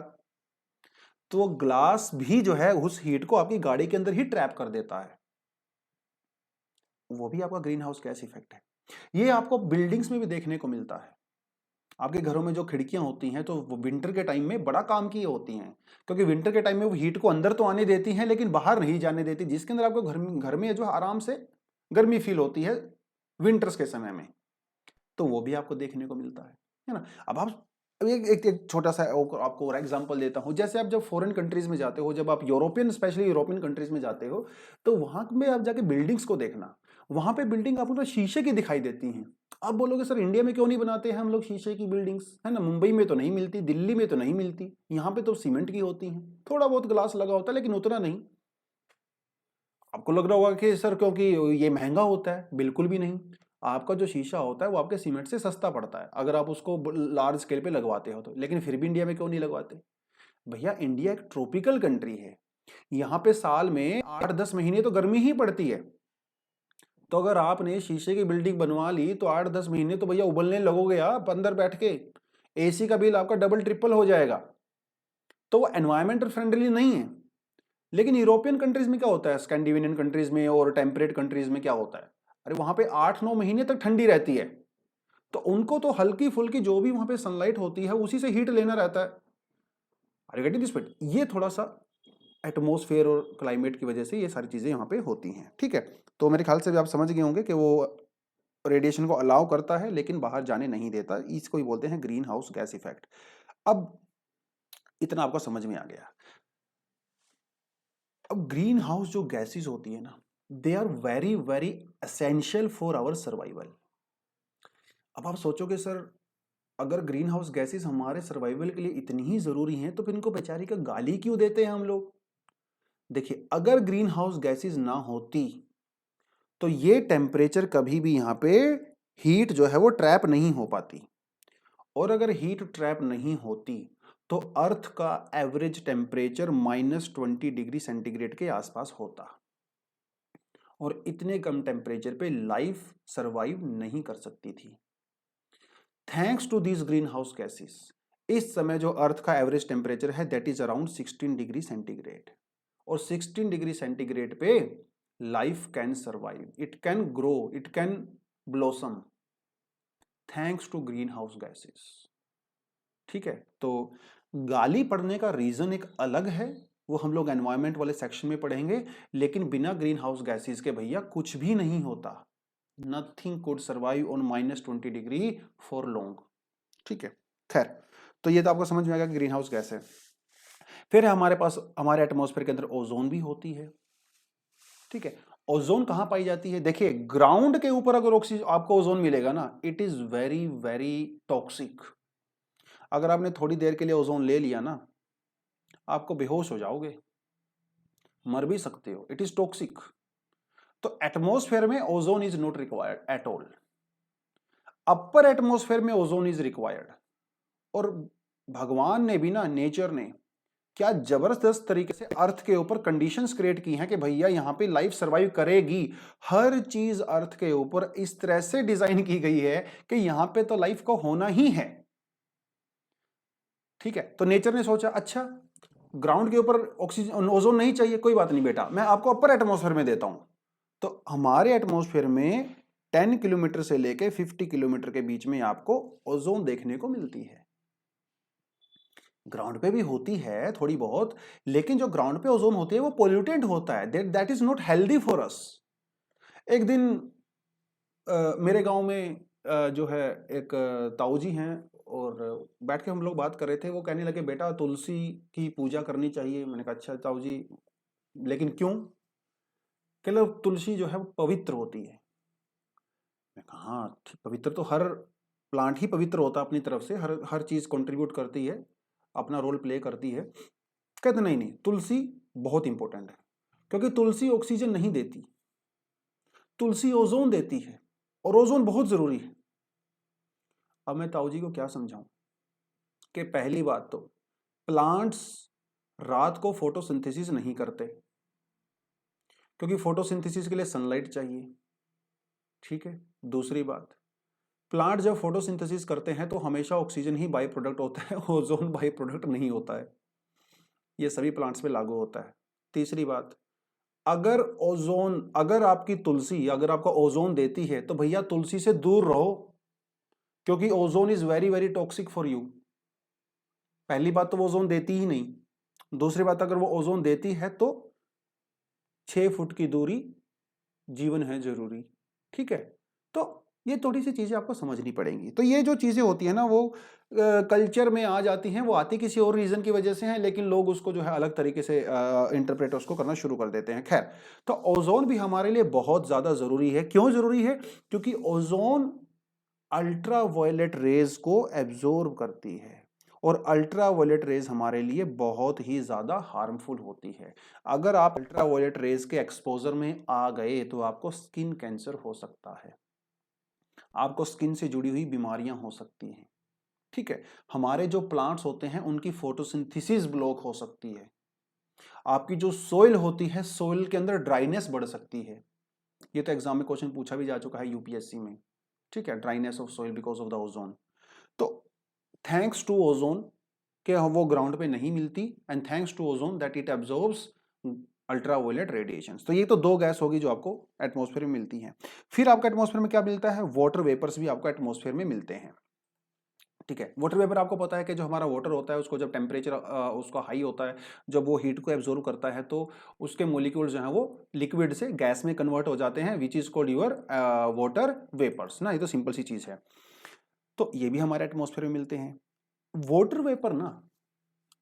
तो वो ग्लास भी जो है उस हीट को आपकी गाड़ी के अंदर ही ट्रैप कर देता है। वो भी आपका ग्रीन हाउस गैस इफेक्ट है। ये आपको बिल्डिंग्स में भी देखने को मिलता है। आपके घरों में जो खिड़कियां होती हैं तो वो विंटर के टाइम में बड़ा काम की होती हैं, क्योंकि विंटर के टाइम में वो हीट को अंदर तो आने देती हैं लेकिन बाहर नहीं जाने देती, जिसके अंदर आपको घर में जो आराम से गर्मी फील होती है विंटर्स के समय में। तो वो भी आपको देखने को मिलता है ना। अब आप एक छोटा सा आपको और एग्जांपल देता हूं। जैसे आप जब फॉरेन कंट्रीज में जाते हो, जब आप यूरोपियन, स्पेशली यूरोपियन कंट्रीज में जाते हो, तो वहां में आप जाके बिल्डिंग्स को देखना, वहां पे बिल्डिंग आपको शीशे की दिखाई देती हैं। आप बोलोगे सर इंडिया में क्यों नहीं बनाते हैं हम लोग शीशे की बिल्डिंग्स, है ना, मुंबई में तो नहीं मिलती, दिल्ली में तो नहीं मिलती, यहाँ पे तो सीमेंट की होती हैं, थोड़ा बहुत ग्लास लगा होता है लेकिन उतना नहीं। आपको लग रहा होगा कि सर क्योंकि ये महंगा होता है, बिल्कुल भी नहीं। आपका जो शीशा होता है वो आपके सीमेंट से सस्ता पड़ता है अगर आप उसको लार्ज स्केल पे लगवाते हो तो। लेकिन फिर भी इंडिया में क्यों नहीं लगवाते? भैया इंडिया एक ट्रॉपिकल कंट्री है, यहाँ पे साल में 8-10 महीने तो गर्मी ही पड़ती है। तो अगर आपने शीशे की बिल्डिंग बनवा ली तो 8-10 महीने तो भैया उबलने लगोगे आप अंदर बैठ के, AC का बिल आपका डबल ट्रिपल हो जाएगा। तो वो एनवायरमेंटल फ्रेंडली नहीं है। लेकिन यूरोपियन कंट्रीज में क्या होता है, स्कैंडिनेवियन कंट्रीज में और टेम्परेट कंट्रीज में क्या होता है, अरे वहां पे 8-9 महीने तक ठंडी रहती है। तो उनको तो हल्की फुल्की जो भी वहां पे सनलाइट होती है उसी से हीट लेना रहता है। Are you getting this point? ये थोड़ा सा एटमॉस्फेयर और क्लाइमेट की वजह से ये सारी चीजें यहाँ पे होती हैं, ठीक है। तो मेरे ख्याल से भी आप समझ गए होंगे कि वो रेडिएशन को अलाउ करता है लेकिन बाहर जाने नहीं देता, इसको ही बोलते हैं ग्रीन हाउस गैस इफेक्ट। अब इतना आपको समझ में आ गया। अब ग्रीन हाउस जो गैसेस होती है ना, they are very very essential for our survival. अब आप सोचोगे सर, अगर ग्रीन हाउस गैसेस हमारे सर्वाइवल के लिए इतनी ही जरूरी हैं तो फिर इनको बेचारी का गाली क्यों देते हैं हम लोग? देखिए, अगर ग्रीन हाउस गैसेस ना होती तो ये टेम्परेचर कभी भी यहाँ पे हीट जो है वो ट्रैप नहीं हो पाती, और अगर हीट ट्रैप नहीं होती तो अर्थ का एवरेज टेम्परेचर -20 डिग्री सेंटीग्रेड के आसपास होता, और इतने कम टेम्परेचर पे लाइफ सरवाइव नहीं कर सकती थी। Thanks to this green house gases इस समय जो अर्थ का एवरेज टेम्परेचर है that is around 16 degree centigrade, और 16 डिग्री सेंटीग्रेड पे life can survive, it can grow, it can blossom thanks to green house gases, ठीक है। तो गाली पड़ने का रीजन एक अलग है, वो हम लोग एनवायरमेंट वाले सेक्शन में पढ़ेंगे, लेकिन बिना ग्रीन हाउस गैसेस के भैया कुछ भी नहीं होता। Nothing could survive on -20 degree for long, ठीक है। खैर, तो ये तो आपको समझ में आ गया कि ग्रीन हाउस गैस है। फिर हमारे पास हमारे एटमॉस्फेयर के अंदर ओजोन भी होती है, ठीक है। ओजोन कहां पाई जाती है? देखिए, ग्राउंड के ऊपर अगर ऑक्सीजन आपको ओजोन मिलेगा ना, it is very very toxic. अगर आपने थोड़ी देर के लिए ओजोन ले लिया ना, आपको बेहोश हो जाओगे, मर भी सकते हो, इट इज टॉक्सिक। तो एटमॉस्फेयर में ozone is not required at all. Upper atmosphere में ओजोन इज रिक्वायर्ड, और भगवान ने भी ना, नेचर ने क्या जबरदस्त तरीके से अर्थ के ऊपर कंडीशंस क्रिएट की हैं कि भैया यहां पे लाइफ सरवाइव करेगी। हर चीज अर्थ के ऊपर इस तरह से डिजाइन की गई है कि यहां पे तो लाइफ को होना ही है, ठीक है। तो नेचर ने सोचा, अच्छा ग्राउंड के ऊपर ऑक्सीजन ओजोन नहीं चाहिए, कोई बात नहीं बेटा, मैं आपको अपर एटमॉस्फेयर में देता हूं। तो हमारे एटमॉस्फेयर में 10 किलोमीटर से लेकर 50 किलोमीटर के बीच में आपको ओजोन देखने को मिलती है। ग्राउंड पे भी होती है थोड़ी बहुत, लेकिन जो ग्राउंड पे ओजोन होती है वो पोल्यूटेंट होता है, that is not healthy for us. एक दिन मेरे गांव में जो है एक ताऊ जी हैं, और बैठ के हम लोग बात कर रहे थे। वो कहने लगे, बेटा तुलसी की पूजा करनी चाहिए। मैंने कहा, अच्छा ताऊ जी, लेकिन क्यों? कह लो, तुलसी जो है वो पवित्र होती है। मैं कहा, हाँ ठीक, पवित्र तो हर प्लांट ही पवित्र होता है अपनी तरफ से, हर हर चीज कंट्रीब्यूट करती है, अपना रोल प्ले करती है। कहते नहीं नहीं, तुलसी बहुत इंपॉर्टेंट है, क्योंकि तुलसी ऑक्सीजन नहीं देती, तुलसी ओजोन देती है, और ओजोन बहुत जरूरी है। अब मैं ताऊ जी को क्या समझाऊं कि पहली बात तो प्लांट्स रात को फोटोसिंथेसिस नहीं करते, क्योंकि फोटोसिंथेसिस के लिए सनलाइट चाहिए, ठीक है। दूसरी बात, प्लांट जब फोटोसिंथेसिस करते हैं तो हमेशा ऑक्सीजन ही बाई प्रोडक्ट होता है, ओजोन बाई प्रोडक्ट नहीं होता है। ये सभी प्लांट्स पे लागू होता है। तीसरी बात, अगर आपकी तुलसी अगर आपको ओजोन देती है तो भैया तुलसी से दूर रहो, क्योंकि ozone is very very toxic for you. पहली बात तो वो ओजोन देती ही नहीं, दूसरी बात अगर वो ओजोन देती है तो 6 फुट की दूरी जीवन है जरूरी, ठीक है। तो ये थोड़ी सी चीजें आपको समझनी पड़ेंगी। तो ये जो चीजें होती है ना, वो कल्चर में आ जाती हैं, वो आती किसी और रीजन की वजह से हैं, लेकिन लोग उसको जो है अलग तरीके से इंटरप्रेट उसको करना शुरू कर देते हैं। खैर, तो ओजोन भी हमारे लिए बहुत ज्यादा जरूरी है। क्यों जरूरी है? क्योंकि ओजोन अल्ट्रा वायलेट रेज को एब्जॉर्ब करती है, और अल्ट्रा वायलेट रेज हमारे लिए बहुत ही ज्यादा हार्मफुल होती है। अगर आप अल्ट्रा वायलेट रेज के एक्सपोजर में आ गए तो आपको स्किन कैंसर हो सकता है, आपको स्किन से जुड़ी हुई बीमारियां हो सकती हैं, ठीक है। हमारे जो प्लांट्स होते हैं उनकी फोटोसिंथेसिस ब्लॉक हो सकती है, आपकी जो सोइल होती है, सोइल के अंदर ड्राइनेस बढ़ सकती है। ये तो एग्जाम में क्वेश्चन पूछा भी जा चुका है यूपीएससी में, ठीक है, dryness of soil because of the ozone. तो थैंक्स टू ओजोन के वो ग्राउंड पे नहीं मिलती, and thanks to ozone that it absorbs ultraviolet radiation. तो ये तो दो गैस होगी जो आपको एटमॉस्फेयर में मिलती हैं। फिर आपको एटमॉस्फेयर में क्या मिलता है, वाटर वेपर्स भी आपको एटमॉस्फेयर में मिलते हैं। ठीक है, वाटर वेपर आपको पता है कि जो हमारा वाटर होता है उसको जब टेम्परेचर उसका हाई होता है, जब वो हीट को एब्जॉर्ब करता है तो उसके मोलिक्यूल्स जो हैं वो लिक्विड से गैस में कन्वर्ट हो जाते हैं, which is called your water vapours ना। ये तो सिंपल सी चीज है। तो ये भी हमारे एटमॉस्फेयर में मिलते हैं। वाटर वेपर ना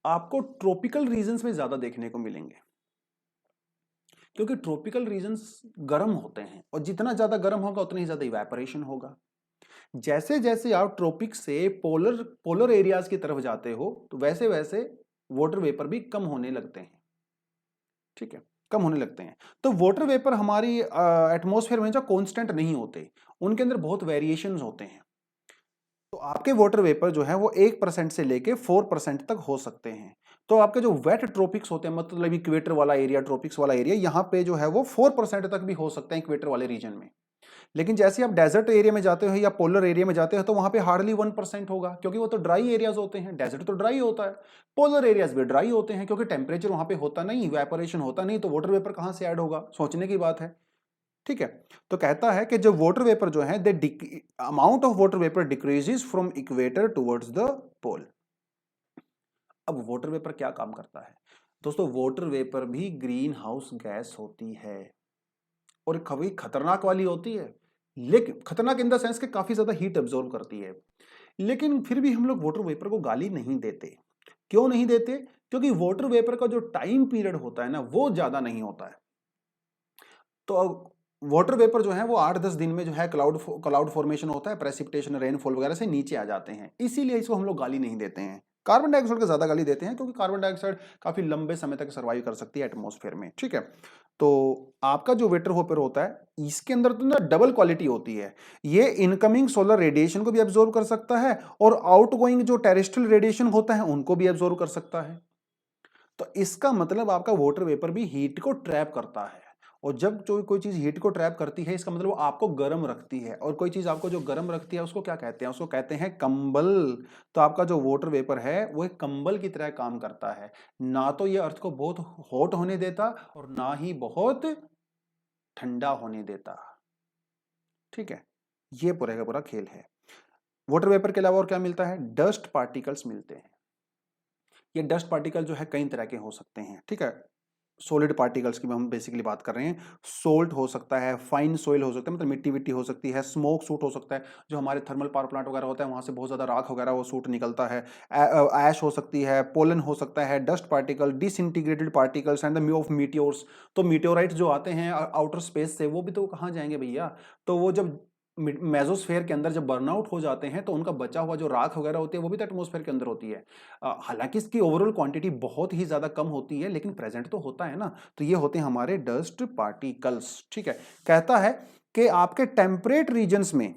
आपको ट्रॉपिकल रीजन्स में ज्यादा देखने को मिलेंगे, क्योंकि ट्रॉपिकल रीजन्स गर्म होते हैं और जितना ज्यादा गर्म होगा उतना ही ज्यादा इवेपोरेशन होगा। जैसे जैसे आप ट्रॉपिक से पोलर पोलर एरियाज की तरफ जाते हो तो वैसे वैसे वाटर वेपर भी कम होने लगते हैं। ठीक है, कम होने लगते हैं। तो वाटर वेपर हमारी एटमॉस्फेयर में जो कांस्टेंट नहीं होते, उनके अंदर बहुत वेरिएशंस होते हैं। तो आपके वाटर वेपर जो है वो 1% से लेके 4% तक हो सकते हैं। तो आपके जो वेट ट्रॉपिक्स होते हैं, मतलब इक्वेटर वाला एरिया, ट्रॉपिक्स वाला एरिया, यहाँ पे जो है वो 4% तक भी हो सकते हैं इक्वेटर वाले रीजन में। लेकिन जैसे आप डेजर्ट एरिया में जाते हो या पोलर एरिया में जाते हो तो वहां पे हार्डली 1% होगा, क्योंकि वो तो ड्राई एरियाज होते हैं। डेजर्ट तो ड्राई होता है, पोलर एरियाज भी ड्राई होते हैं, क्योंकि टेम्परेचर वहां पे होता नहीं, इवेपोरेशन होता नहीं, तो वाटर वेपर कहां से ऐड होगा, सोचने की बात है। ठीक है, तो कहता है कि जब वाटर वेपर जो है amount of water vapour decreases from equator towards the pole. अब वाटर वेपर क्या काम करता है दोस्तों, वाटर वेपर भी ग्रीन हाउस गैस होती है और कभी खतरनाक वाली होती है, लेकिन खतरनाक इन द सेंस कि काफी ज्यादा हीट एब्जॉर्ब करती है। लेकिन फिर भी हम लोग वाटर वेपर को गाली नहीं देते। क्यों नहीं देते, क्योंकि वाटर वेपर का जो टाइम पीरियड होता है ना वो ज्यादा नहीं होता है। तो वाटर वेपर जो है वो 8-10 दिन में जो है क्लाउड फॉर्मेशन होता है, प्रेसिपिटेशन रेनफॉल वगैरह से नीचे आ जाते हैं, इसीलिए इसको हम लोग गाली नहीं देते हैं। कार्बन डाइऑक्साइड को ज्यादा गाली देते हैं, क्योंकि कार्बन डाइऑक्साइड काफी लंबे समय तक सर्वाइव कर सकती है एटमॉस्फेयर में। ठीक है, तो आपका जो वाटर वेपर होता है इसके अंदर तो ना डबल क्वालिटी होती है। ये इनकमिंग सोलर रेडिएशन को भी एब्जॉर्ब कर सकता है और आउटगोइंग जो टेरेस्ट्रियल रेडिएशन होता है उनको भी एब्जॉर्ब कर सकता है। तो इसका मतलब आपका वाटर वेपर भी हीट को ट्रैप करता है, और जब जो कोई चीज हीट को ट्रैप करती है इसका मतलब वो आपको गर्म रखती है, और कोई चीज आपको जो गर्म रखती है उसको क्या कहते हैं, उसको कहते हैं कंबल। तो आपका जो वाटर वेपर है वो एक कंबल की तरह काम करता है, ना तो ये अर्थ को बहुत हॉट होने देता और ना ही बहुत ठंडा होने देता। ठीक है, ये पूरे का पूरा खेल है। वाटर वेपर के अलावा और क्या मिलता है, डस्ट पार्टिकल्स मिलते हैं। ये डस्ट पार्टिकल जो है कई तरह के हो सकते हैं। ठीक है, सॉलिड पार्टिकल्स की हम बेसिकली बात कर रहे हैं। सोल्ट हो सकता है, फाइन सोइल हो सकता है, मतलब मिट्टी विट्टी हो सकती है, स्मोक सूट हो सकता है, जो हमारे थर्मल पावर प्लांट वगैरह होता है वहां से बहुत ज्यादा राख वगैरह वो सूट निकलता है। ऐश हो सकती है, पोलन हो सकता है, dust particle, disintegrated particles and the of meteors. तो मीटियोराइट जो आते हैं आउटर स्पेस से, वो भी तो कहाँ जाएंगे भैया, तो वो जब मेसोस्फेयर के अंदर जब बर्नआउट हो जाते हैं तो उनका बचा हुआ जो राख वगैरह होती है वो भी तो एटमॉस्फेयर के अंदर होती है। हालांकि इसकी ओवरऑल क्वांटिटी बहुत ही ज्यादा कम होती है, लेकिन प्रेजेंट तो होता है ना। तो ये होते हैं हमारे डस्ट पार्टिकल्स। ठीक है, कहता है कि आपके टेम्परेट रीजन्स में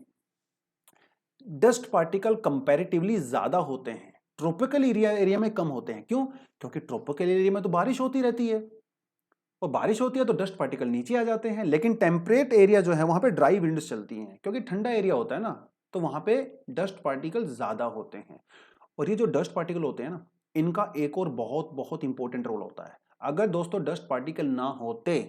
डस्ट पार्टिकल कंपैरेटिवली ज्यादा होते हैं, ट्रॉपिकल एरिया में कम होते हैं। क्यों, क्योंकि ट्रॉपिकल एरिया में तो बारिश होती रहती है, और बारिश होती है तो डस्ट पार्टिकल नीचे आ जाते हैं। लेकिन टेम्परेट एरिया जो है वहां पे ड्राई विंड्स चलती हैं, क्योंकि ठंडा एरिया होता है ना, तो वहां पे डस्ट पार्टिकल ज्यादा होते हैं। और ये जो डस्ट पार्टिकल होते हैं ना, इनका एक और बहुत बहुत इंपॉर्टेंट रोल होता है। अगर दोस्तों डस्ट पार्टिकल ना होते,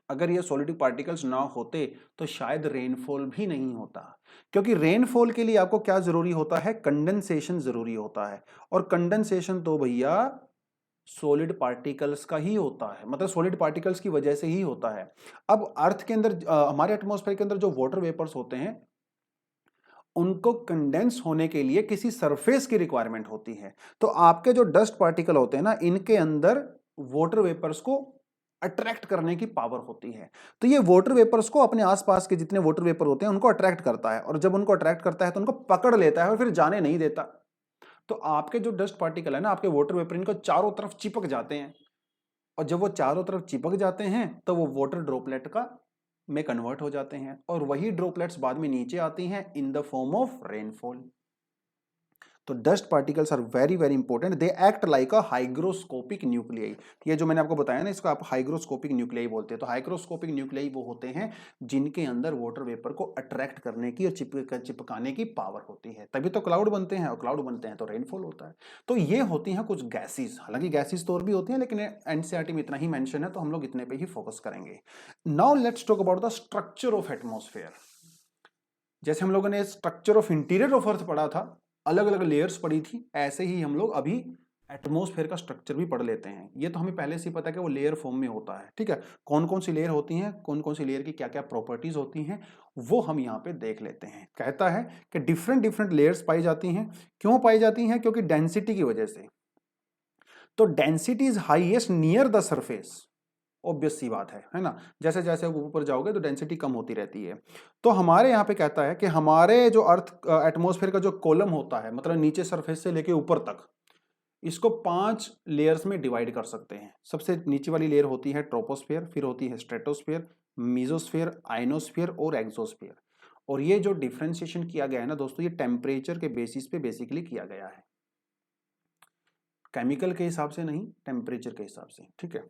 अगर ये सॉलिड पार्टिकल्स ना होते तो शायद रेनफॉल भी नहीं होता। क्योंकि रेनफॉल के लिए आपको क्या जरूरी होता है, कंडेंसेशन जरूरी होता है, और कंडेंसेशन तो भैया सॉलिड पार्टिकल्स का ही होता है, मतलब सॉलिड पार्टिकल्स की वजह से ही होता है। अब अर्थ के अंदर हमारे एटमॉस्फेयर के अंदर जो वाटर वेपर्स होते हैं उनको कंडेंस होने के लिए किसी सरफेस की रिक्वायरमेंट होती है। तो आपके जो डस्ट पार्टिकल होते हैं ना, इनके अंदर वाटर वेपर्स को अट्रैक्ट करने की पावर होती है। तो ये वाटर वेपर्स को अपने आसपास के जितने वाटर वेपर होते हैं उनको अट्रैक्ट करता है, और जब उनको अट्रैक्ट करता है तो उनको पकड़ लेता है और फिर जाने नहीं देता। तो आपके जो डस्ट पार्टिकल है ना, आपके वाटर वेपर, इनको चारों तरफ चिपक जाते हैं, और जब वो चारों तरफ चिपक जाते हैं तो वो वाटर ड्रॉपलेट का में कन्वर्ट हो जाते हैं, और वही ड्रॉपलेट्स बाद में नीचे आती हैं in the form of rainfall. तो dust particles are very very important, they act like a hygroscopic nuclei. ये जो मैंने आपको बताया ना, इसको आप हाइग्रोस्कोपिक न्यूक्लियाई बोलते हैं। तो हाइग्रोस्कोपिक न्यूक्लियाई वो होते हैं जिनके अंदर वाटर वेपर को अट्रैक्ट करने की और चिपकाने की पावर होती है, तभी तो क्लाउड बनते हैं, और क्लाउड बनते हैं तो रेनफॉल होता है। तो ये होती हैं कुछ गैसेस, हालांकि गैसेस तो और भी होती हैं, लेकिन एनसीईआरटी में इतना ही मेंशन है तो हम लोग इतने पे ही फोकस करेंगे। Now let's talk about the structure of atmosphere. जैसे हम लोगों ने structure of interior of earth पढ़ा था, अलग अलग लेयर्स पढ़ी थी, ऐसे ही हम लोग अभी एटमॉस्फेयर का स्ट्रक्चर भी पढ़ लेते हैं। ये तो हमें पहले से ही पता है कि वो लेयर फॉर्म में होता है, ठीक है। कौन कौन सी लेयर होती हैं, कौन कौन सी लेयर की क्या क्या प्रॉपर्टीज होती हैं, वो हम यहाँ पे देख लेते हैं। कहता है कि डिफरेंट डिफरेंट लेयर्स पाई जाती हैं। क्यों पाई जाती हैं? क्योंकि डेंसिटी की वजह से। तो density is highest near the surface, obvious सी बात है ना। जैसे जैसे आप ऊपर जाओगे तो डेंसिटी कम होती रहती है। तो हमारे यहाँ पे कहता है कि हमारे जो अर्थ एटमॉस्फेयर का जो कॉलम होता है, मतलब नीचे सरफेस से लेके ऊपर तक, इसको 5 लेयर्स में डिवाइड कर सकते हैं। सबसे नीचे वाली लेयर होती है ट्रोपोस्फेयर, फिर होती है स्ट्रेटोस्फेयर, मीजोस्फेयर, आइनोस्फेयर और एक्सोस्फेयर। और ये जो डिफरेंशिएशन किया गया है ना दोस्तों, ये टेम्परेचर के बेसिस पे बेसिकली किया गया है, केमिकल के हिसाब से नहीं, टेम्परेचर के हिसाब से, ठीक है।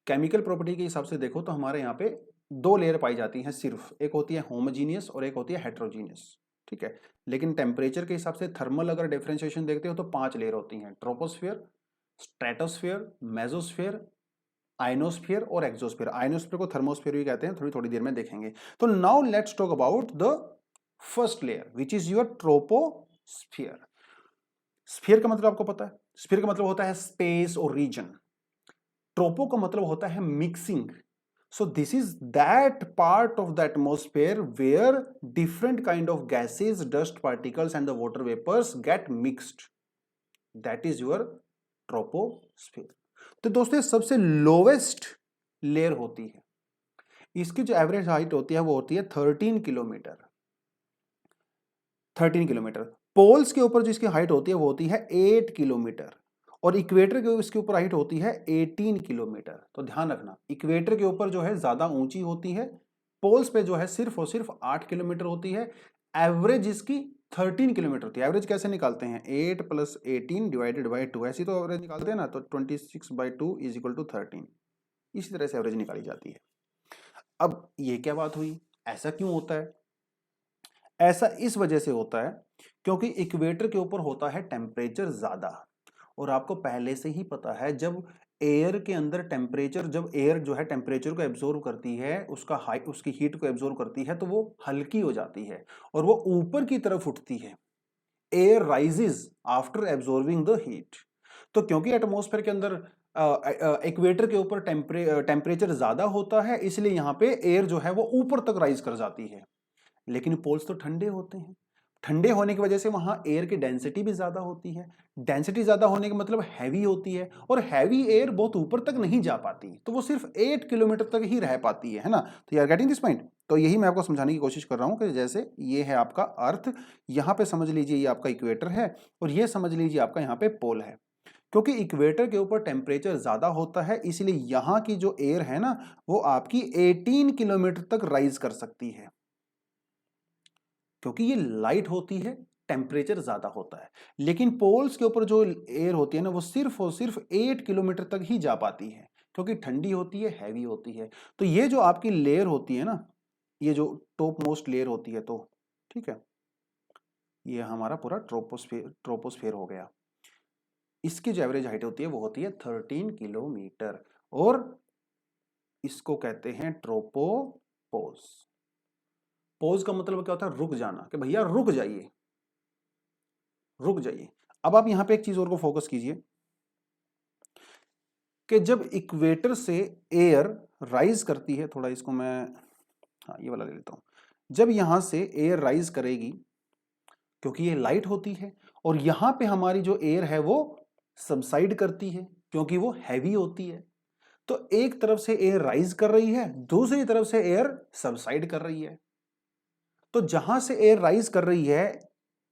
केमिकल प्रॉपर्टी के हिसाब से देखो तो हमारे यहाँ पे 2 लेयर पाई जाती हैं सिर्फ, एक होती है होमोजीनियस और एक होती है हेट्रोजीनियस, ठीक है। लेकिन टेम्परेचर के हिसाब से थर्मल अगर डिफरेंशिएशन देखते हो तो 5 लेयर होती हैं, ट्रोपोस्फियर, स्ट्रेटोस्फियर, मेसोस्फियर, आइनोस्फियर और एक्सोस्फियर। आइनोस्फियर को थर्मोस्फियर भी कहते हैं, थोड़ी थोड़ी देर में देखेंगे। तो now let's talk about the first layer which is your troposphere. Sphere का मतलब आपको पता है, स्फीयर का मतलब होता है स्पेस और रीजन। ट्रोपो का मतलब होता है mixing. So this is that part of the atmosphere where different kind of gases, dust particles and the water vapors get mixed. That is your troposphere. तो दोस्तों ये सबसे लोवेस्ट लेयर होती है। इसकी जो एवरेज हाइट होती है वो होती है 13 किलोमीटर। 13 किलोमीटर। पोल्स के ऊपर जिसकी हाइट होती है वो होती है 8 किलोमीटर, और इक्वेटर के इसके ऊपर हाइट होती है 18 किलोमीटर। तो ध्यान रखना, इक्वेटर के ऊपर जो है ज्यादा ऊंची होती है, पोल्स पे जो है सिर्फ और सिर्फ 8 किलोमीटर होती है। एवरेज इसकी 13 किलोमीटर होती है। एवरेज कैसे निकालते हैं? 8 + 18 डिवाइडेड बाई 2, ऐसी तो एवरेज निकालते हैं ना। तो 26/2 = 13। इसी तरह से एवरेज निकाली जाती है। अब ये क्या बात हुई, ऐसा क्यों होता है? ऐसा इस वजह से होता है क्योंकि इक्वेटर के ऊपर होता है टेम्परेचर ज्यादा, और आपको पहले से ही पता है जब एयर के अंदर टेम्परेचर, जब एयर जो है टेम्परेचर को एब्जॉर्व करती है, उसकी हीट को एब्जॉर्व करती है, तो वो हल्की हो जाती है और वो ऊपर की तरफ उठती है। Air rises after absorbing the heat. तो क्योंकि एटमॉस्फेयर के अंदर इक्वेटर के ऊपर टेम्परेचर ज्यादा होता है, इसलिए यहाँ पे एयर जो है वो ऊपर तक राइज कर जाती है। लेकिन पोल्स तो ठंडे होते हैं, ठंडे होने की वजह से वहां एयर की डेंसिटी भी ज्यादा होती है। डेंसिटी ज्यादा होने का मतलब हैवी होती है, और हैवी एयर बहुत ऊपर तक नहीं जा पाती, तो वो सिर्फ 8 किलोमीटर तक ही रह पाती है ना। तो you are getting this point. तो यही मैं आपको समझाने की कोशिश कर रहा हूं कि जैसे ये है आपका अर्थ, यहां पे समझ लीजिए ये आपका इक्वेटर है, और ये समझ लीजिए आपका यहाँ पे पोल है। क्योंकि इक्वेटर के ऊपर टेम्परेचर ज्यादा होता है, इसलिए यहां की जो एयर है ना, वो आपकी 18 किलोमीटर तक राइज कर सकती है, क्योंकि ये लाइट होती है, टेम्परेचर ज्यादा होता है। लेकिन पोल्स के ऊपर जो एयर होती है ना, वो सिर्फ और सिर्फ 8 किलोमीटर तक ही जा पाती है, क्योंकि ठंडी होती है, हैवी होती है। तो ये जो आपकी लेयर होती है ना, ये जो टॉप मोस्ट लेयर होती है, तो ठीक है, ये हमारा पूरा ट्रोपोस्फेयर हो गया। इसकी जो एवरेज हाइट होती है वो होती है 13 किलोमीटर, और इसको कहते हैं ट्रोपोपोज। पोज का मतलब क्या होता है? रुक जाना, कि भैया रुक जाइए, रुक जाइए। अब आप यहां पे एक चीज और को फोकस कीजिए कि जब इक्वेटर से एयर राइज करती है, थोड़ा इसको मैं, हाँ ये वाला ले लेता हूं। जब यहां से एयर राइज करेगी, क्योंकि ये लाइट होती है, और यहां पे हमारी जो एयर है वो सबसाइड करती है, क्योंकि वो हैवी होती है। तो एक तरफ से एयर राइज कर रही है, दूसरी तरफ से एयर सबसाइड कर रही है। तो जहां से एयर राइज कर रही है,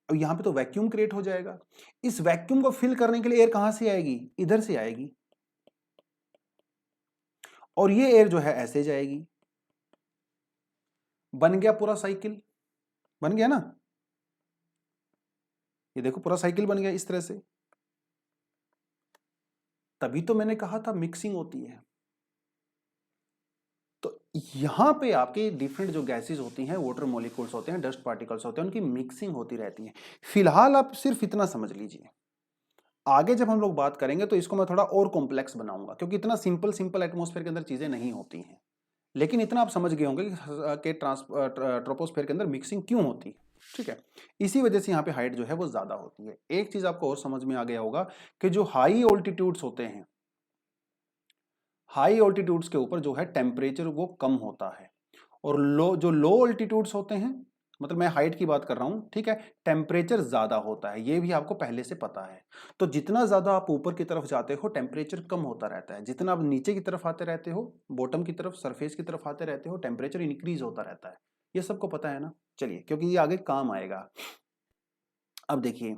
और यहां पे तो वैक्यूम क्रिएट हो जाएगा। इस वैक्यूम को फिल करने के लिए एयर कहां से आएगी? इधर से आएगी, और ये एयर जो है ऐसे जाएगी। बन गया पूरा साइकिल, बन गया ना। ये देखो पूरा साइकिल बन गया इस तरह से। तभी तो मैंने कहा था मिक्सिंग होती है। तो यहां पे आपके डिफरेंट जो गैसेस होती हैं, वाटर मॉलिक्यूल्स होते हैं, डस्ट पार्टिकल्स होते हैं, उनकी मिक्सिंग होती रहती है। फिलहाल आप सिर्फ इतना समझ लीजिए, आगे जब हम लोग बात करेंगे तो इसको मैं थोड़ा और कॉम्प्लेक्स बनाऊंगा, क्योंकि इतना सिंपल सिंपल एटमॉस्फेयर के अंदर चीजें नहीं होती हैं। लेकिन इतना आप समझ गए होंगे कि ट्रोपोस्फेयर के अंदर मिक्सिंग क्यों होती है। ठीक है, इसी वजह से यहाँ पे हाइट जो है वो ज्यादा होती है। एक चीज आपको और समझ में आ गया होगा कि जो हाई ऑल्टीट्यूड्स होते हैं, हाई ऑल्टीट्यूड्स के ऊपर जो है टेम्परेचर वो कम होता है, और जो लो ऑल्टीट्यूड्स होते हैं, मतलब मैं हाइट की बात कर रहा हूं, ठीक है, टेम्परेचर ज्यादा होता है। ये भी आपको पहले से पता है। तो जितना ज्यादा आप ऊपर की तरफ जाते हो टेम्परेचर कम होता रहता है, जितना आप नीचे की तरफ आते रहते हो, बॉटम की तरफ, सरफेस की तरफ आते रहते हो, टेम्परेचर इंक्रीज होता रहता है। ये सबको पता है ना। चलिए, क्योंकि ये आगे काम आएगा। अब देखिए,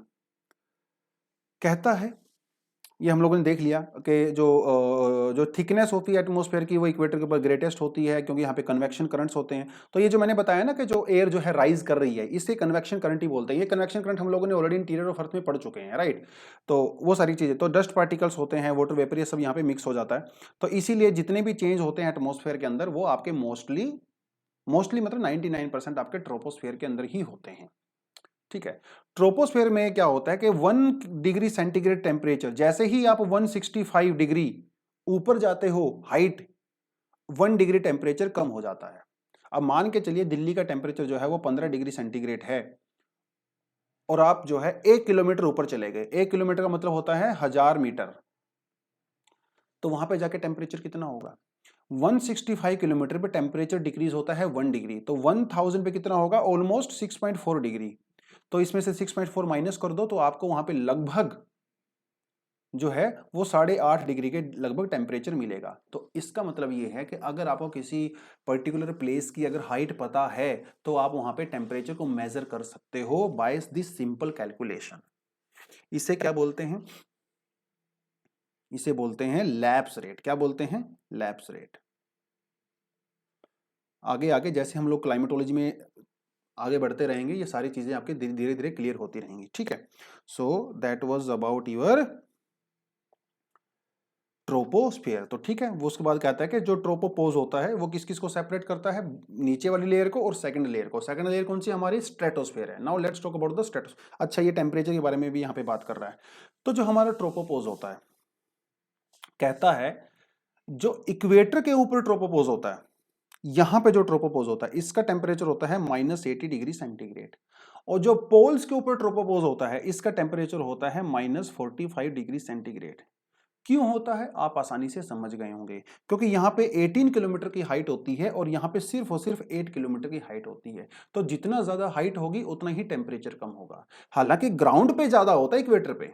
कहता है, ये हम लोगों ने देख लिया कि जो थिकनेस होती है एटमॉस्फेयर की वो इक्वेटर के ऊपर ग्रेटेस्ट होती है, क्योंकि यहाँ पे कन्वेक्शन करंट्स होते हैं। तो ये जो मैंने बताया ना कि जो एयर जो है राइज कर रही है, इसे कन्वेक्शन करंट ही बोलते हैं। ये कन्वेक्शन करंट हम लोगों ने ऑलरेडी इंटीरियर ऑफ अर्थ में पढ़ चुके हैं, राइट। तो वो सारी चीजें, तो डस्ट पार्टिकल्स होते हैं, वाटर वेपर, ये सब यहाँ पे मिक्स हो जाता है। तो इसीलिए जितने भी चेंज होते हैं एटमॉस्फेयर के अंदर वो आपके मोस्टली मतलब 99% आपके ट्रोपोस्फेयर के अंदर ही होते हैं। ठीक है, ट्रोपोस्फेयर में क्या होता है कि 1 डिग्री सेंटीग्रेड टेम्परेचर, जैसे ही आप 165 डिग्री ऊपर जाते हो हाइट, 1 डिग्री टेम्परेचर कम हो जाता है। अब मान के चलिए दिल्ली का टेम्परेचर जो है वो 15 डिग्री सेंटीग्रेड है, और आप जो है 1 किलोमीटर ऊपर चले गए। 1 किलोमीटर का मतलब होता है 1000 मीटर। तो वहां पे जाके टेम्परेचर कितना होगा? 165 किलोमीटर पे टेम्परेचर डिक्रीज होता है 1 डिग्री, तो 1000 पे कितना होगा? Almost 6.4 degree. तो इसमें से 6.4 माइनस कर दो, तो आपको वहां पे लगभग जो है वो 8.5 डिग्री के लगभग टेम्परेचर मिलेगा। तो इसका मतलब ये है कि अगर आपको किसी पर्टिकुलर प्लेस की अगर हाइट पता है, तो आप वहां पे टेम्परेचर को मेजर कर सकते हो बाय दिस सिंपल कैलकुलेशन। इसे क्या बोलते हैं? इसे बोलते हैं लैप्स रेट। क्या बोलते हैं? Lapse rate. आगे आगे जैसे हम लोग क्लाइमेटोलॉजी में आगे बढ़ते रहेंगे, ये सारी चीजें आपके धीरे धीरे क्लियर होती रहेंगी। ठीक है, so that was about your troposphere. तो ठीक है, वो उसके बाद कहता है कि जो ट्रोपोपोज होता है वो किस किस को सेपरेट करता है? नीचे वाली लेयर को और सेकंड लेयर को। सेकंड लेयर कौन सी? हमारी स्ट्रेटोस्फियर है। Now let's talk about the stratosphere. अच्छा, ये टेम्परेचर के बारे में भी यहाँ पे बात कर रहा है। तो जो हमारा ट्रोपोपोज होता है, कहता है जो इक्वेटर के ऊपर ट्रोपोपोज होता है, यहां पे जो ट्रोपोपोज होता है इसका टेम्परेचर होता है -80 डिग्री सेंटीग्रेड, और जो पोल्स के ऊपर ट्रोपोपोज होता है इसका टेम्परेचर होता है -45 डिग्री सेंटीग्रेड। क्यों होता है आप आसानी से समझ गए होंगे, क्योंकि यहां पे 18 किलोमीटर की हाइट होती है और यहां पे सिर्फ और सिर्फ 8 किलोमीटर की हाइट होती है। तो जितना ज्यादा हाइट होगी उतना ही टेम्परेचर कम होगा। हालांकि ग्राउंड पे ज्यादा होता है इक्वेटर पे।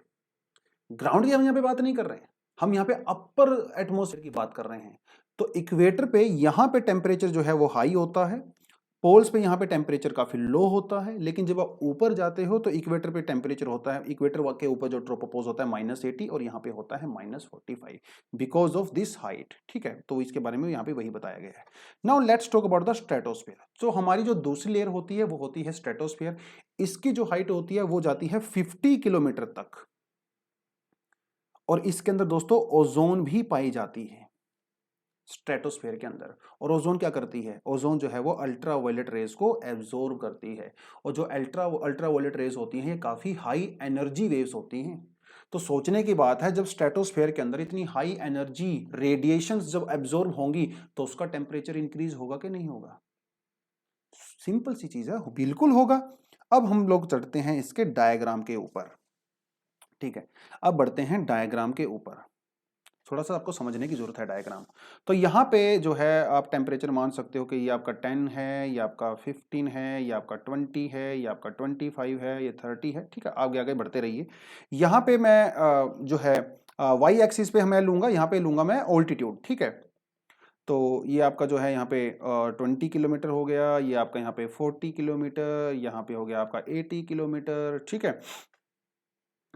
ग्राउंड की हम यहाँ पे बात नहीं कर रहे हैं, हम यहाँ पे अपर एटमोस्फेयर की बात कर रहे हैं। तो इक्वेटर पे यहाँ पे टेम्परेचर जो है वो हाई होता है, पोल्स पे यहाँ पे टेम्परेचर काफी लो होता है। लेकिन जब आप ऊपर जाते हो तो इक्वेटर पे टेम्परेचर होता है, इक्वेटर के ऊपर जो ट्रोपोपोज होता है -80, और यहाँ पे होता है -45 बिकॉज ऑफ दिस हाइट। ठीक है, तो इसके बारे में यहाँ पे वही बताया गया है। Now let's talk about the stratosphere. तो हमारी जो दूसरी लेयर होती है वो होती है स्ट्रेटोस्फेयर। इसकी जो हाइट होती है वो जाती है 50 किलोमीटर तक, और इसके अंदर दोस्तों ओजोन भी पाई जाती है स्ट्रेटोस्फेयर के अंदर। और ओजोन क्या करती है? ओजोन जो है वो अल्ट्रावायलेट रेज को एब्जॉर्ब करती है, और जो अल्ट्रावायलेट रेज होती हैं ये काफी हाई एनर्जी वेव्स होती हैं। तो सोचने की बात है, जब स्ट्रेटोस्फेयर के अंदर इतनी हाई एनर्जी रेडिएशंस जब एब्जॉर्ब होंगी तो उसका टेम्परेचर इंक्रीज होगा कि नहीं होगा? सिंपल सी चीज है, बिल्कुल होगा। अब हम लोग चढ़ते हैं इसके डायग्राम के ऊपर। ठीक है, अब बढ़ते हैं डायग्राम के ऊपर। थोड़ा सा आपको समझने की जरूरत है डायग्राम। तो यहाँ पे जो है आप टेम्परेचर मान सकते हो कि ये आपका 10 है, ये आपका 15 है, ये आपका 20 है, ये आपका 25 है, ये 30 है। ठीक है, आगे आगे बढ़ते रहिए। यहाँ पे मैं जो है वाई एक्सिस पे मैं लूंगा, यहाँ पे लूंगा मैं ऑल्टीट्यूड। ठीक है, तो ये आपका जो है यहाँ पे 20 किलोमीटर हो गया, ये आपका यहाँ पे 40 किलोमीटर, यहाँ पे हो गया आपका 80 किलोमीटर। ठीक है,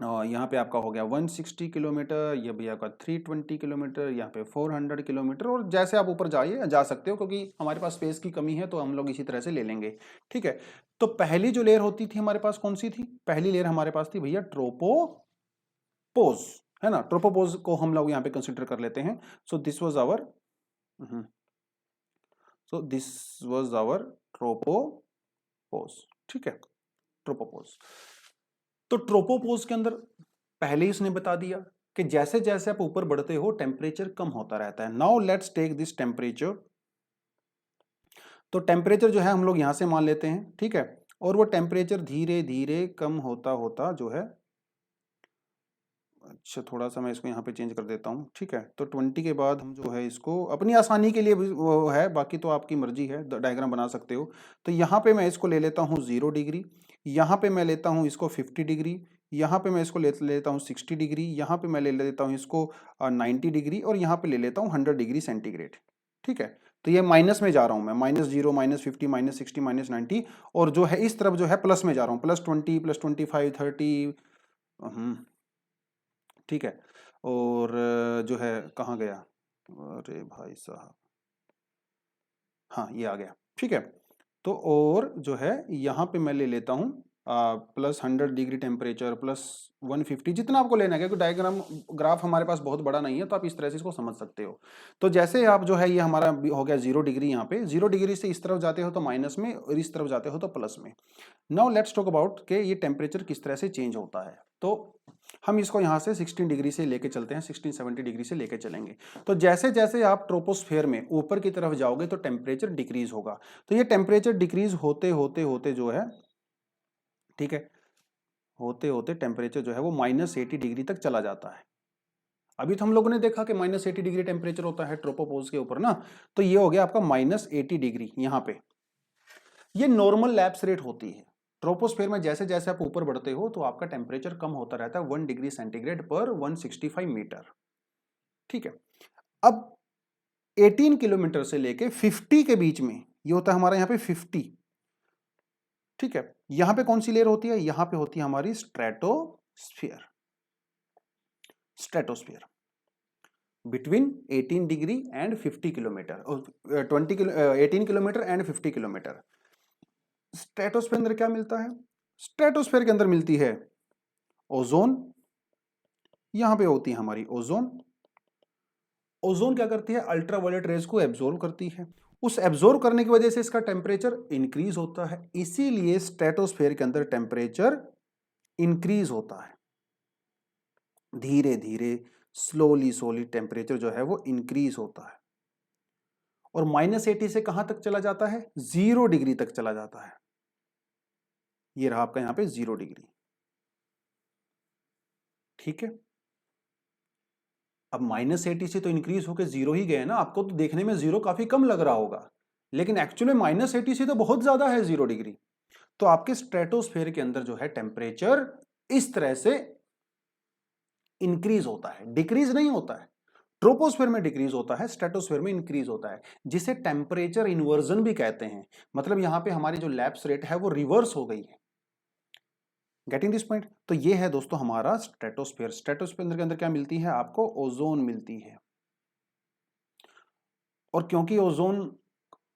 यहाँ पे आपका हो गया 160 किलोमीटर, ये भी आपका 320 किलोमीटर, यहाँ पे 400 किलोमीटर, और जैसे आप ऊपर जाइए जा सकते हो, क्योंकि हमारे पास स्पेस की कमी है तो हम लोग इसी तरह से ले लेंगे। ठीक है, तो पहली जो लेयर होती थी हमारे पास कौन सी थी? पहली लेयर हमारे पास थी भैया ट्रोपोपोज, है ना। ट्रोपोपोज को हम लोग यहाँ पे कंसिडर कर लेते हैं। So this was our tropopause. ठीक है, ट्रोपोपोज। तो ट्रोपोपोज के अंदर पहले ही उसने बता दिया कि जैसे जैसे आप ऊपर बढ़ते हो टेम्परेचर कम होता रहता है। Now let's take this temperature. तो टेम्परेचर जो है हम लोग यहां से मान लेते हैं, ठीक है, और वो टेम्परेचर धीरे धीरे कम होता होता जो है, अच्छा थोड़ा सा मैं इसको यहाँ पे चेंज कर देता हूँ। ठीक है, तो 20 के बाद हम जो है इसको अपनी आसानी के लिए वो है, बाकी तो आपकी मर्जी है, डायग्राम बना सकते हो। तो यहाँ पे मैं इसको ले लेता हूँ 0 डिग्री, यहाँ पे मैं लेता हूँ इसको 50 डिग्री, यहाँ पे मैं इसको लेता हूँ 60 डिग्री, यहाँ पे मैं ले लेता हूँ इसको 90 डिग्री, और यहाँ पे ले लेता हूँ 100 डिग्री सेंटीग्रेड। ठीक है, तो ये माइनस में जा रहा हूँ मैं, -0, -50, -60, -90, और जो है इस तरफ जो है प्लस में जा रहा हूँ, +20, +25, 30। ठीक है, और जो है कहाँ गया, अरे भाई साहब, हाँ ये आ गया। ठीक है, तो और जो है यहाँ पे मैं ले लेता हूँ +100 डिग्री टेम्परेचर, +150, जितना आपको लेना है, क्योंकि डायग्राम ग्राफ हमारे पास बहुत बड़ा नहीं है, तो आप इस तरह से इसको समझ सकते हो। तो जैसे आप जो है ये हमारा हो गया 0 डिग्री, यहाँ पे 0 डिग्री से इस तरफ जाते हो तो माइनस में, और इस तरफ जाते हो तो प्लस में। नाउ लेट्स टॉक अबाउट कि ये टेम्परेचर किस तरह से चेंज होता है। तो हम इसको यहाँ से 16 डिग्री से लेके चलते हैं, 16-17 डिग्री से लेके चलेंगे। तो जैसे जैसे आप ट्रोपोस्फेयर में ऊपर की तरफ जाओगे तो टेम्परेचर डिक्रीज होगा। तो ये टेम्परेचर डिक्रीज होते होते होते जो है, ठीक है, होते होते टेम्परेचर जो है वो -80 डिग्री तक चला जाता है। अभी तो हम लोगों ने देखा कि -80 डिग्री टेम्परेचर होता है ट्रोपोपोज के ऊपर ना, तो ये हो गया आपका -80 डिग्री। यहाँ पे ये नॉर्मल लैप्स रेट होती है। ट्रोपोस्फेयर में जैसे जैसे आप ऊपर बढ़ते हो तो आपका टेम्परेचर कम होता रहता है 1 डिग्री सेंटीग्रेड पर 165 मीटर। ठीक है, अब 18 किलोमीटर से लेके 50 के बीच में ये होता है हमारा यहाँ पे 50। ठीक है, यहां पे कौन सी लेयर होती है? यहां पे होती है हमारी stratosphere. Stratosphere between 18 degree and 50 kilometre, 18 kilometre and 50 kilometre. Stratosphere अंदर क्या मिलता है? स्ट्रेटोस्फेयर के अंदर मिलती है ओजोन। यहां पे होती है हमारी ओजोन। ओजोन क्या करती है? अल्ट्रावायलेट रेज को एब्जॉर्ब करती है। उस एब्जॉर्ब करने की वजह से इसका टेम्परेचर इंक्रीज होता है, इसीलिए स्ट्रेटोस्फेयर के अंदर टेम्परेचर इंक्रीज होता है। धीरे धीरे स्लोली स्लोली टेम्परेचर जो है वो इंक्रीज होता है, और -80 से कहां तक चला जाता है? 0 डिग्री तक चला जाता है। ये रहा आपका यहां पे 0 डिग्री। ठीक है, अब -80 से तो इंक्रीज होकर 0 ही गए ना। आपको तो देखने में 0 काफी कम लग रहा होगा, लेकिन एक्चुअली -80 से तो बहुत ज्यादा है 0 डिग्री। तो आपके स्ट्रेटोस्फेयर के अंदर जो है टेम्परेचर इस तरह से इंक्रीज होता है, डिक्रीज नहीं होता है। ट्रोपोस्फेयर में डिक्रीज होता है, स्ट्रेटोस्फेयर में इंक्रीज होता है, जिसे टेम्परेचर इन्वर्जन भी कहते हैं। मतलब यहां पे हमारी जो लैप्स रेट है वो रिवर्स हो गई है। Getting this point? तो ये है दोस्तों हमारा स्ट्रेटोस्फेयर। स्ट्रेटोस्फेयर के अंदर क्या मिलती है आपको? ओजोन मिलती है। और क्योंकि ओजोन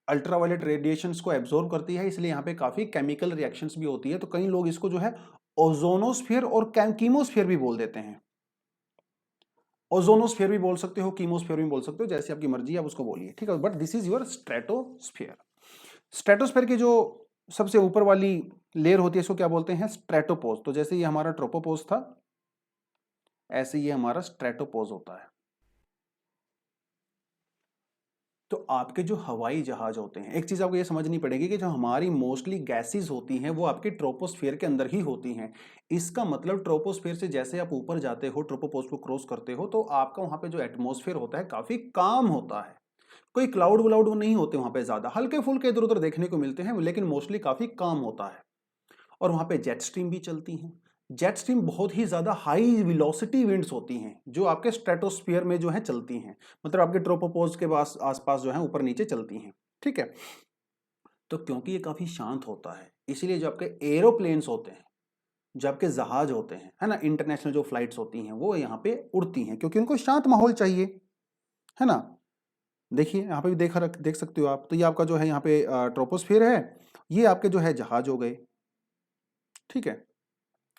अल्ट्रावायलेट रेडिएशंस को एब्जॉर्ब करती है, इसलिए यहाँ पे काफी केमिकल रिएक्शंस भी होती है। तो कई लोग इसको जो है ओजोनोस्फीयर और कीमोस्फीयर भी बोल देते हैं। ओजोनोस्फीयर भी बोल सकते हो, कीमोस्फीयर भी बोल सकते हो, जैसी आपकी मर्जी है आप उसको बोलिए। ठीक है, but this is your stratosphere. Stratosphere की जो सबसे ऊपर वाली लेयर होती है इसको क्या बोलते हैं? स्ट्रेटोपोज। तो जैसे ये हमारा ट्रोपोपोज था, ऐसे ये हमारा स्ट्रेटोपोज होता है। तो आपके जो हवाई जहाज होते हैं, एक चीज आपको ये समझनी पड़ेगी कि जो हमारी मोस्टली गैसेस होती हैं वो आपके ट्रोपोस्फियर के अंदर ही होती हैं। इसका मतलब ट्रोपोस्फियर से जैसे आप ऊपर जाते हो, ट्रोपोपोज को क्रॉस करते हो, तो आपका वहां पे जो एटमॉस्फेयर होता है काफी काम होता है। कोई क्लाउड व्लाउड नहीं होते वहां पे, ज्यादा हल्के फुल्के इधर उधर देखने को मिलते हैं, लेकिन मोस्टली काफी काम होता है। और वहां पे जेट स्ट्रीम भी चलती हैं। जेट स्ट्रीम बहुत ही ज्यादा हाई वेलोसिटी विंड्स होती हैं जो आपके स्ट्रेटोस्फियर में जो है चलती हैं, मतलब आपके ट्रोपोपोज के पास आसपास जो है ऊपर नीचे चलती हैं। ठीक है, तो क्योंकि ये काफी शांत होता है, इसीलिए जो आपके एरोप्लेन्स होते हैं जो आपके जहाज होते हैं, है ना, इंटरनेशनल जो फ्लाइट्स होती हैं वो यहाँ पे उड़ती हैं क्योंकि उनको शांत माहौल चाहिए, है ना। देखिए यहाँ पे भी देख सकते हो आप। तो ये आपका जो है यहाँ पे ट्रोपोस्फियर है, ये आपके जो है जहाज हो गए, ठीक है।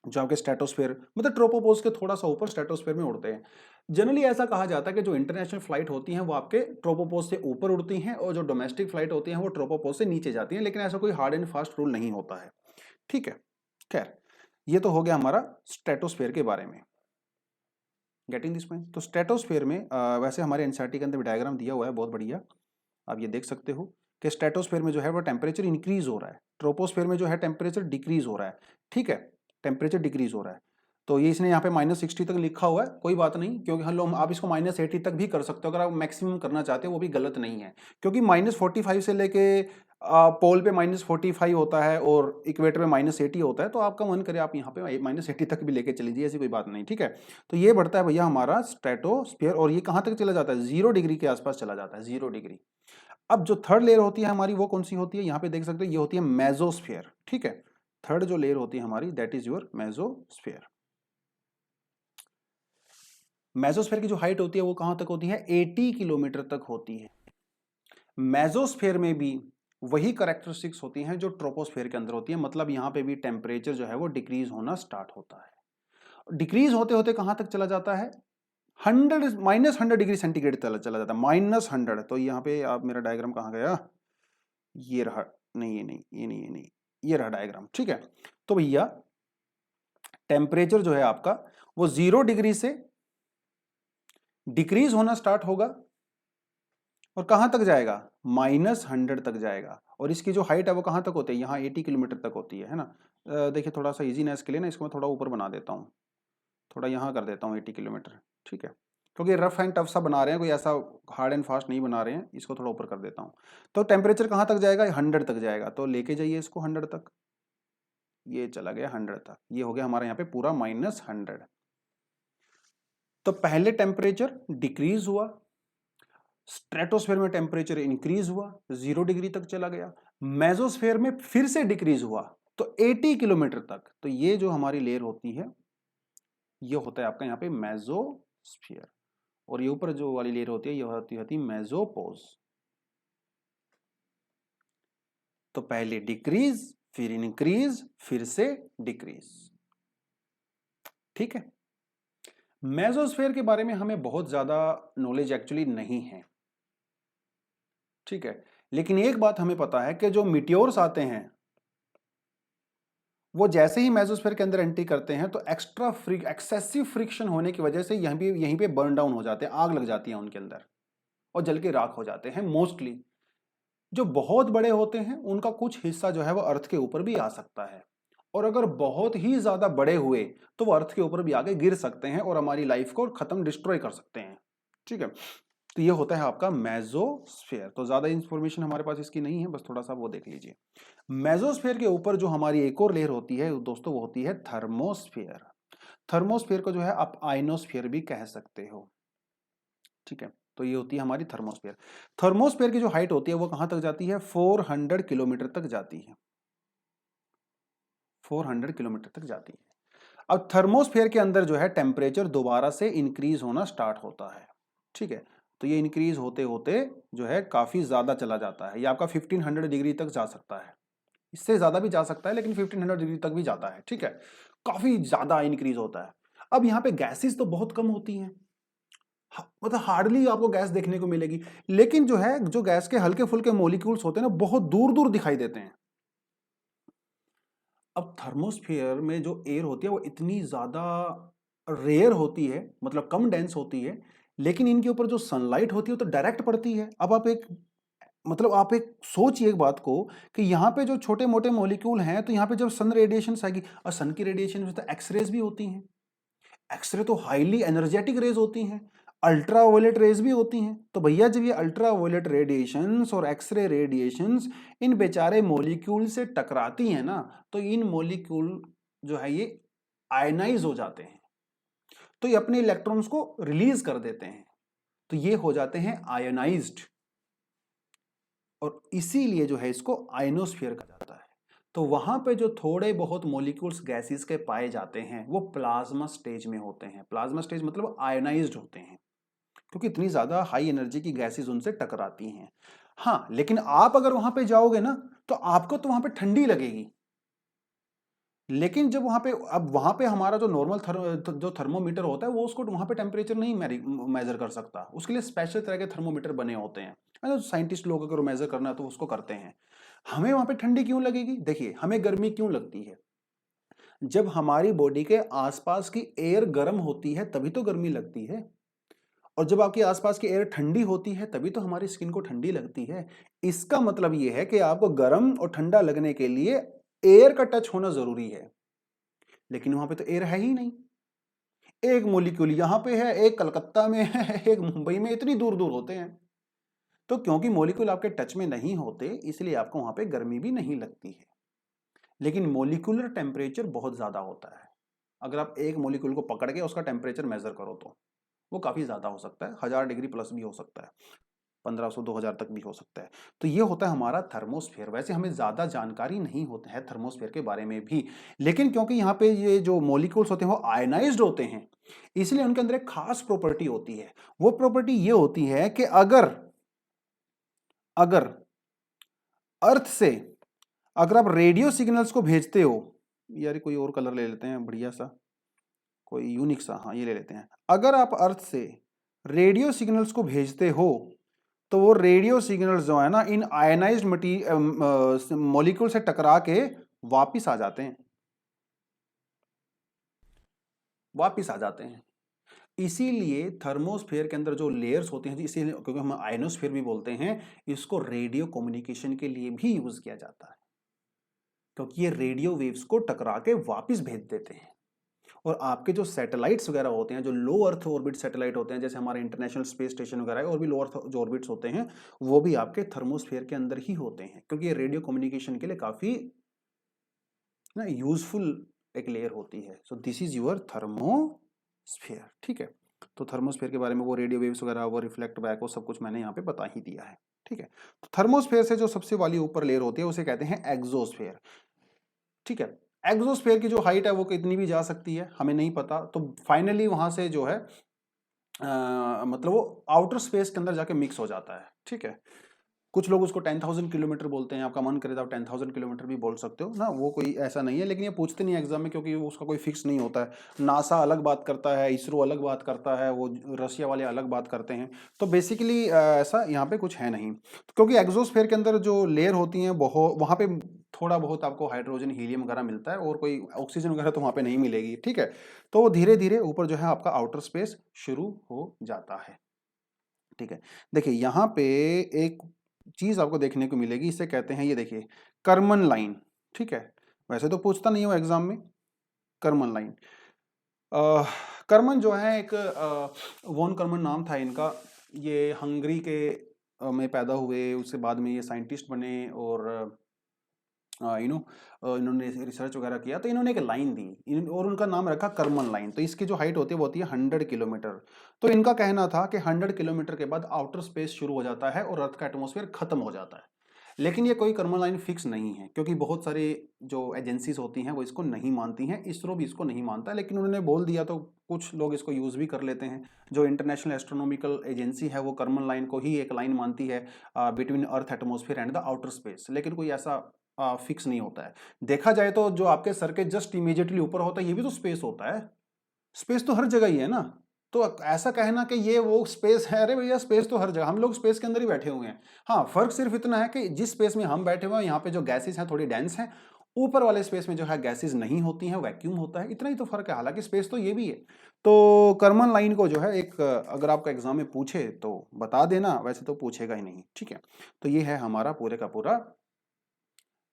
जो आपके स्ट्रेटोस्फेयर मतलब ट्रोपोपोज के थोड़ा सा ऊपर स्ट्रेटोस्फेयर में उड़ते हैं। जनरली ऐसा कहा जाता है कि जो इंटरनेशनल फ्लाइट होती हैं वो आपके ट्रोपोपोज से ऊपर उड़ती हैं और जो डोमेस्टिक फ्लाइट होती हैं वो ट्रोपोपोज से नीचे जाती हैं, लेकिन ऐसा कोई हार्ड एंड फास्ट रूल नहीं होता है, ठीक है। खैर, ये तो हो गया हमारा स्ट्रेटोस्फेयर के बारे में। Getting this point. तो स्ट्रेटोस्फेयर में वैसे हमारे एनसीईआरटी के अंदर भी डायग्राम दिया हुआ है, बहुत बढ़िया, आप ये देख सकते हो कि स्ट्रेटोस्फेयर में जो है वो टेम्परेचर इंक्रीज हो रहा है, ट्रोपोस्फेयर में जो है टेम्परेचर डिक्रीज हो रहा है, ठीक है, टेम्परेचर डिक्रीज हो रहा है। तो ये इसने यहाँ पे -60 तक लिखा हुआ है, कोई बात नहीं, क्योंकि हम आप इसको -80 तक भी कर सकते हो अगर आप मैक्सिमम करना चाहते हो, वो भी गलत नहीं है, क्योंकि -45 से लेके पोल पे -45 होता है और इक्वेटर में -80 होता है, तो आपका मन करे आप यहाँ पे -80 तक भी लेके चली जाइए, ऐसी कोई बात नहीं, ठीक है। तो ये बढ़ता है भैया हमारा स्ट्रेटोस्फीयर, और ये कहाँ तक चला जाता है, 0 डिग्री के आसपास चला जाता है, 0 डिग्री। अब जो थर्ड लेयर होती है हमारी वो कौन सी होती है, यहाँ पे देख सकते हो ये होती है मेसोस्फीयर, ठीक है। थर्ड जो लेयर होती है हमारी that is your mesosphere. Mesosphere की जो हाइट होती है वो कहां तक होती है, 80 किलोमीटर तक होती है। मेसोस्फीयर में भी वही करेक्टरिस्टिक्स होती हैं जो ट्रोपोस्फीयर के अंदर होती है, मतलब यहाँ पे भी टेम्परेचर जो है वो डिक्रीज होना स्टार्ट होता है। डिक्रीज होते होते कहां तक चला जाता है, 100 डिग्री सेंटीग्रेड चला जाता है, -100। तो यहाँ पे आप, मेरा डायग्राम कहाँ गया, ये रहा, नहीं ये नहीं, ये नहीं, ये नहीं, ये रहा डायग्राम, ठीक है। तो भैया टेम्परेचर जो है आपका वो 0 डिग्री से डिक्रीज होना स्टार्ट होगा और कहां तक जाएगा, -100 तक जाएगा। और इसकी जो हाइट है वो कहां तक होती है, यहाँ 80 किलोमीटर तक होती है ना। देखिए थोड़ा सा इजीनेस के लिए ना इसको मैं थोड़ा ऊपर बना देता हूँ, थोड़ा यहाँ कर देता हूँ 80 किलोमीटर, ठीक है, क्योंकि रफ एंड टफ सा बना रहे हैं, कोई ऐसा हार्ड एंड फास्ट नहीं बना रहे हैं, इसको थोड़ा ऊपर कर देता हूँ। तो टेम्परेचर कहाँ तक जाएगा, 100 तक जाएगा, तो लेके जाइए इसको 100 तक, ये चला गया 100 तक, ये हो गया हमारे यहाँ पे पूरा -100। तो पहले टेम्परेचर डिक्रीज हुआ, स्ट्रेटोस्फेयर में टेम्परेचर इंक्रीज हुआ, 0 डिग्री तक चला गया, मेसोस्फेयर में फिर से डिक्रीज हुआ तो 80 किलोमीटर तक। तो ये जो हमारी लेयर होती है ये होता है आपका यहाँ पे मेसोस्फीयर, और ये ऊपर जो वाली लेयर होती है ये होती मेसोपोज। तो पहले डिक्रीज, फिर इंक्रीज, फिर से डिक्रीज, ठीक है। मेसोस्फीयर के बारे में हमें बहुत ज्यादा नॉलेज एक्चुअली नहीं है, ठीक है, लेकिन एक बात हमें पता है कि जो मीटियोर्स आते हैं वो जैसे ही मेसोस्फीयर के अंदर एंट्री करते हैं तो एक्सेसिव फ्रिक्शन होने की वजह से यहीं पे बर्न डाउन हो जाते हैं, आग लग जाती है उनके अंदर और जल के राख हो जाते हैं। मोस्टली जो बहुत बड़े होते हैं उनका कुछ हिस्सा जो है वो अर्थ के ऊपर भी आ सकता है, और अगर बहुत ही ज्यादा बड़े हुए तो वो अर्थ के ऊपर भी आगे गिर सकते हैं और हमारी लाइफ को खत्म डिस्ट्रॉय कर सकते हैं, ठीक है। तो ये होता है आपका मेसोस्फीयर। तो ज्यादा इंफॉर्मेशन हमारे पास इसकी नहीं है, बस थोड़ा सा वो देख लीजिए। मेसोस्फीयर के ऊपर जो हमारी एक और लेयर होती है दोस्तों वो होती है थर्मोस्फीयर। थर्मोस्फीयर को जो है आप आइनोस्फीयर भी कह सकते हो, ठीक है। तो ये होती है हमारी थर्मोस्फीयर। थर्मोस्फीयर की जो हाइट होती है वो कहां तक जाती है, 400 किलोमीटर तक जाती है, 400 किलोमीटर तक जाती है। अब थर्मोस्फीयर के अंदर जो है टेम्परेचर दोबारा से इंक्रीज होना स्टार्ट होता है, ठीक है। तो ये इंक्रीज होते होते जो है काफी ज्यादा चला जाता है, ये आपका 1500 डिग्री तक जा सकता है, इससे ज्यादा भी जा सकता है लेकिन 1500 डिग्री तक भी जाता है, ठीक है, काफी ज्यादा इंक्रीज होता है। अब यहाँ पे गैसेस तो बहुत कम होती हैं, मतलब हार्डली आपको गैस देखने को मिलेगी, लेकिन जो है जो गैस के हल्के फुल्के मॉलिक्यूल्स होते हैं ना बहुत दूर दूर दिखाई देते हैं। अब थर्मोस्फीयर में जो एयर होती है वो इतनी ज्यादा रेयर होती है, मतलब कम डेंस होती है, लेकिन इनके ऊपर जो सनलाइट होती है तो डायरेक्ट पड़ती है। अब आप एक सोचिए एक बात को कि यहाँ पे जो छोटे मोटे मॉलिक्यूल हैं तो यहाँ पे जब सन रेडिएशन आएगी, और सन की रेडिएशन में तो एक्सरेज भी होती हैं, एक्सरे तो हाईली एनर्जेटिक रेज होती हैं, अल्ट्रावायलेट रेज भी होती हैं। तो भैया जब ये अल्ट्रावायलेट रेडिएशंस और एक्सरे रेडिएशंस इन बेचारे मॉलिक्यूल से टकराती हैं ना, तो इन मॉलिक्यूल जो है ये आयनाइज हो जाते हैं, तो ये अपने इलेक्ट्रॉन्स को रिलीज कर देते हैं, तो ये हो जाते हैं आयोनाइज्ड, और इसीलिए जो है इसको आयनोस्फीयर कहा जाता है। तो वहां पे जो थोड़े बहुत मॉलिक्यूल्स गैसेस के पाए जाते हैं वो प्लाज्मा स्टेज में होते हैं। प्लाज्मा स्टेज मतलब आयोनाइज्ड होते हैं, क्योंकि इतनी ज्यादा हाई एनर्जी की गैसेस उनसे टकराती हैं। हाँ, लेकिन आप अगर वहां पे जाओगे ना तो आपको तो वहां पे ठंडी लगेगी, लेकिन जब वहां पे, अब वहां पे हमारा जो नॉर्मल जो थर्मोमीटर होता है वो उसको वहां पे टेम्परेचर नहीं मेजर कर सकता। उसके लिए स्पेशल तरह के थर्मोमीटर बने होते हैं, साइंटिस्ट लोग अगर मेजर करना है तो उसको करते हैं। हमें वहां पे ठंडी क्यों लगेगी? देखिए, हमें गर्मी क्यों लगती है? जब हमारी बॉडी के आसपास की एयर गर्म होती है तभी तो गर्मी लगती है, और जब आपके आसपास की एयर ठंडी होती है तभी तो हमारी स्किन को ठंडी लगती है। इसका मतलब यह है कि आपको गर्म और ठंडा लगने के लिए एयर का टच होना जरूरी है, लेकिन वहां पे तो एयर है ही नहीं। एक मॉलिक्यूल यहां पे है, एक कलकत्ता में है, एक मुंबई में, इतनी दूर दूर होते हैं। तो क्योंकि मॉलिक्यूल आपके टच में नहीं होते इसलिए आपको वहां पे गर्मी भी नहीं लगती है। लेकिन मॉलिक्यूलर टेम्परेचर बहुत ज्यादा होता है। अगर आप एक मॉलिक्यूल को पकड़ के उसका टेम्परेचर मेजर करो तो वो काफी ज्यादा हो सकता है, 1000 डिग्री प्लस भी हो सकता है, 1500 2000 तक भी हो सकता है। तो ये होता है हमारा थर्मोस्फेयर। वैसे हमें ज्यादा जानकारी नहीं होती है थर्मोस्फेयर के बारे में भी, लेकिन क्योंकि यहाँ पे ये जो मॉलिक्यूल्स होते हैं वो आयनाइज्ड होते हैं, इसलिए उनके अंदर एक खास प्रॉपर्टी होती है। वो प्रॉपर्टी ये होती है कि अगर अगर अर्थ से अगर आप रेडियो सिग्नल्स को भेजते हो, यार कोई और कलर ले लेते हैं बढ़िया सा, कोई यूनिक सा, हाँ ये ले लेते हैं। अगर आप अर्थ से रेडियो सिग्नल्स को भेजते हो तो वो रेडियो सिग्नल्स जो है ना इन आयनाइज्ड मॉलिक्यूल से टकरा के वापिस आ जाते हैं, वापिस आ जाते हैं। इसीलिए थर्मोस्फेयर के अंदर जो लेयर्स होते हैं, इसीलिए क्योंकि हम आयनोस्फेयर भी बोलते हैं, इसको रेडियो कम्युनिकेशन के लिए भी यूज किया जाता है, क्योंकि ये रेडियो वेव्स को टकरा के वापिस भेज देते हैं। और आपके जो सैटेलाइट्स वगैरह होते हैं, जो लो अर्थ ऑर्बिट सैटेलाइट होते हैं, जैसे हमारे इंटरनेशनल स्पेस स्टेशन वगैरह है, और भी लो अर्थ जो ऑर्बिट्स होते हैं, वो भी आपके थर्मोस्फेयर के अंदर ही होते हैं, क्योंकि ये रेडियो कम्युनिकेशन के लिए काफी ना यूजफुल एक लेयर होती है। सो दिस इज योर थर्मोस्फेयर। ठीक है, तो थर्मोस्फेयर के बारे में वो रेडियो वेव्स वगैरह, वो रिफ्लेक्ट बैक, वो सब कुछ मैंने यहाँ पे बता ही दिया है। ठीक है, तो थर्मोस्फेयर से जो सबसे वाली ऊपर लेयर होती है उसे कहते हैं एग्जोस्फेयर। ठीक है, एग्जोस्फेयर की जो हाइट है वो कितनी भी जा सकती है, हमें नहीं पता। तो फाइनली वहां से जो है मतलब वो आउटर स्पेस के अंदर जाके मिक्स हो जाता है। ठीक है, कुछ लोग उसको 10,000 किलोमीटर बोलते हैं, आपका मन करे तो आप 10,000 किलोमीटर भी बोल सकते हो ना, वो कोई ऐसा नहीं है, लेकिन ये पूछते नहीं एग्जाम में, क्योंकि उसका कोई फिक्स नहीं होता है। नासा अलग बात करता है, इसरो अलग बात करता है, वो रशिया वाले अलग बात करते हैं। तो बेसिकली ऐसा यहाँ पे कुछ है नहीं, क्योंकि एग्जोस्फेयर के अंदर जो लेयर होती हैं बहुत, वहाँ पे थोड़ा बहुत आपको हाइड्रोजन हीलियम वगैरह मिलता है, और कोई ऑक्सीजन वगैरह तो वहाँ पे नहीं मिलेगी। ठीक है, तो धीरे धीरे ऊपर जो है आपका आउटर स्पेस शुरू हो जाता है। ठीक है, देखिए यहाँ पे एक चीज आपको देखने को मिलेगी, इसे कहते हैं, ये देखिए, कर्मन लाइन। ठीक है, वैसे तो पूछता नहीं हो एग्जाम में कर्मन लाइन। कर्मन जो है एक वॉन कर्मन नाम था इनका, ये हंगरी के में पैदा हुए, उसके बाद में ये साइंटिस्ट बने, और इन्होंने रिसर्च वगैरह किया, तो इन्होंने एक लाइन दी और उनका नाम रखा कर्मन लाइन। तो इसकी जो हाइट होती है वो होती है 100 किलोमीटर। तो इनका कहना था कि 100 किलोमीटर के बाद आउटर स्पेस शुरू हो जाता है और अर्थ का एटमॉस्फेयर खत्म हो जाता है। लेकिन ये कोई कर्मन लाइन फिक्स नहीं है, क्योंकि बहुत सारे जो एजेंसीज होती हैं वो इसको नहीं मानती हैं, इसरो भी इसको नहीं मानता, लेकिन उन्होंने बोल दिया तो कुछ लोग इसको यूज भी कर लेते हैं। जो इंटरनेशनल एस्ट्रोनॉमिकल एजेंसी है वो कर्मन लाइन को ही एक लाइन मानती है between earth atmosphere and the outer space, लेकिन कोई ऐसा फिक्स नहीं होता है। देखा जाए तो जो आपके सर के जस्ट इमीडिएटली ऊपर होता है ये भी तो स्पेस होता है, स्पेस तो हर जगह ही है ना। तो ऐसा कहना कि ये वो स्पेस है, अरे भैया स्पेस तो हर जगह, हम लोग स्पेस के अंदर ही बैठे हुए हैं। हाँ, फर्क सिर्फ इतना है कि जिस स्पेस में हम बैठे हुए हैं यहाँ पे जो गैसेस हैं थोड़ी डेंस हैं, ऊपर वाले स्पेस में जो है गैसेस नहीं होती हैं, वैक्यूम होता है, इतना ही तो फर्क है, हालांकि स्पेस तो ये भी है। तो कर्मन लाइन को जो है एक अगर आपका एग्जाम में पूछे तो बता देना, वैसे तो पूछेगा ही नहीं। ठीक है, तो ये है हमारा पूरे का पूरा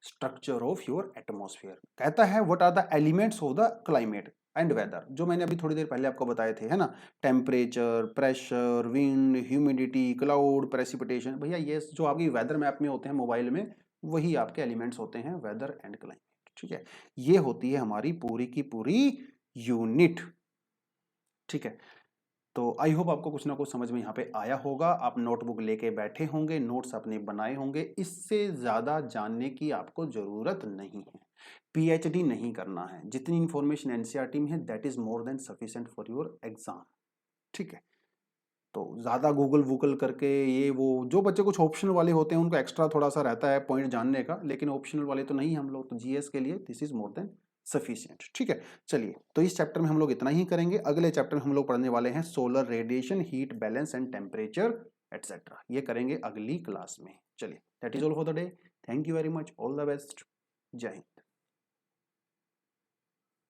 स्ट्रक्चर ऑफ योर एटमॉस्फेयर। कहता है what are the elements of the climate and weather, जो मैंने अभी थोड़ी देर पहले आपको बताए थे, है ना, temperature, pressure, wind, humidity, cloud, precipitation. भैया ये जो आपकी वेदर मैप में होते हैं मोबाइल में, वही आपके एलिमेंट्स होते हैं, वेदर एंड क्लाइमेट। ठीक है, ये होती है हमारी पूरी की पूरी यूनिट। ठीक है, तो आई होप आपको कुछ ना कुछ समझ में यहाँ पे आया होगा। आप नोटबुक लेके बैठे होंगे, नोट्स अपने बनाए होंगे। इससे ज़्यादा जानने की आपको ज़रूरत नहीं है। पीएचडी नहीं करना है। जितनी इन्फॉर्मेशन एनसीईआरटी में है that is more than sufficient for your exam. ठीक है, तो ज़्यादा गूगल वूगल करके ये वो जो बच्चे कुछ ऑप्शनल वाले होते हैं उनको एक्स्ट्रा थोड़ा सा रहता है पॉइंट जानने का, लेकिन ऑप्शनल वाले तो नहीं हम लोग, तो जीएस के लिए this is more than sufficient. ठीक है, चलिए तो इस चैप्टर में हम लोग इतना ही करेंगे। अगले चैप्टर में हम लोग पढ़ने वाले हैं solar radiation, heat balance and temperature etcetera. ये करेंगे अगली क्लास में। चलिए, that is all for the day. Thank you very much, all the best, जय हिंद।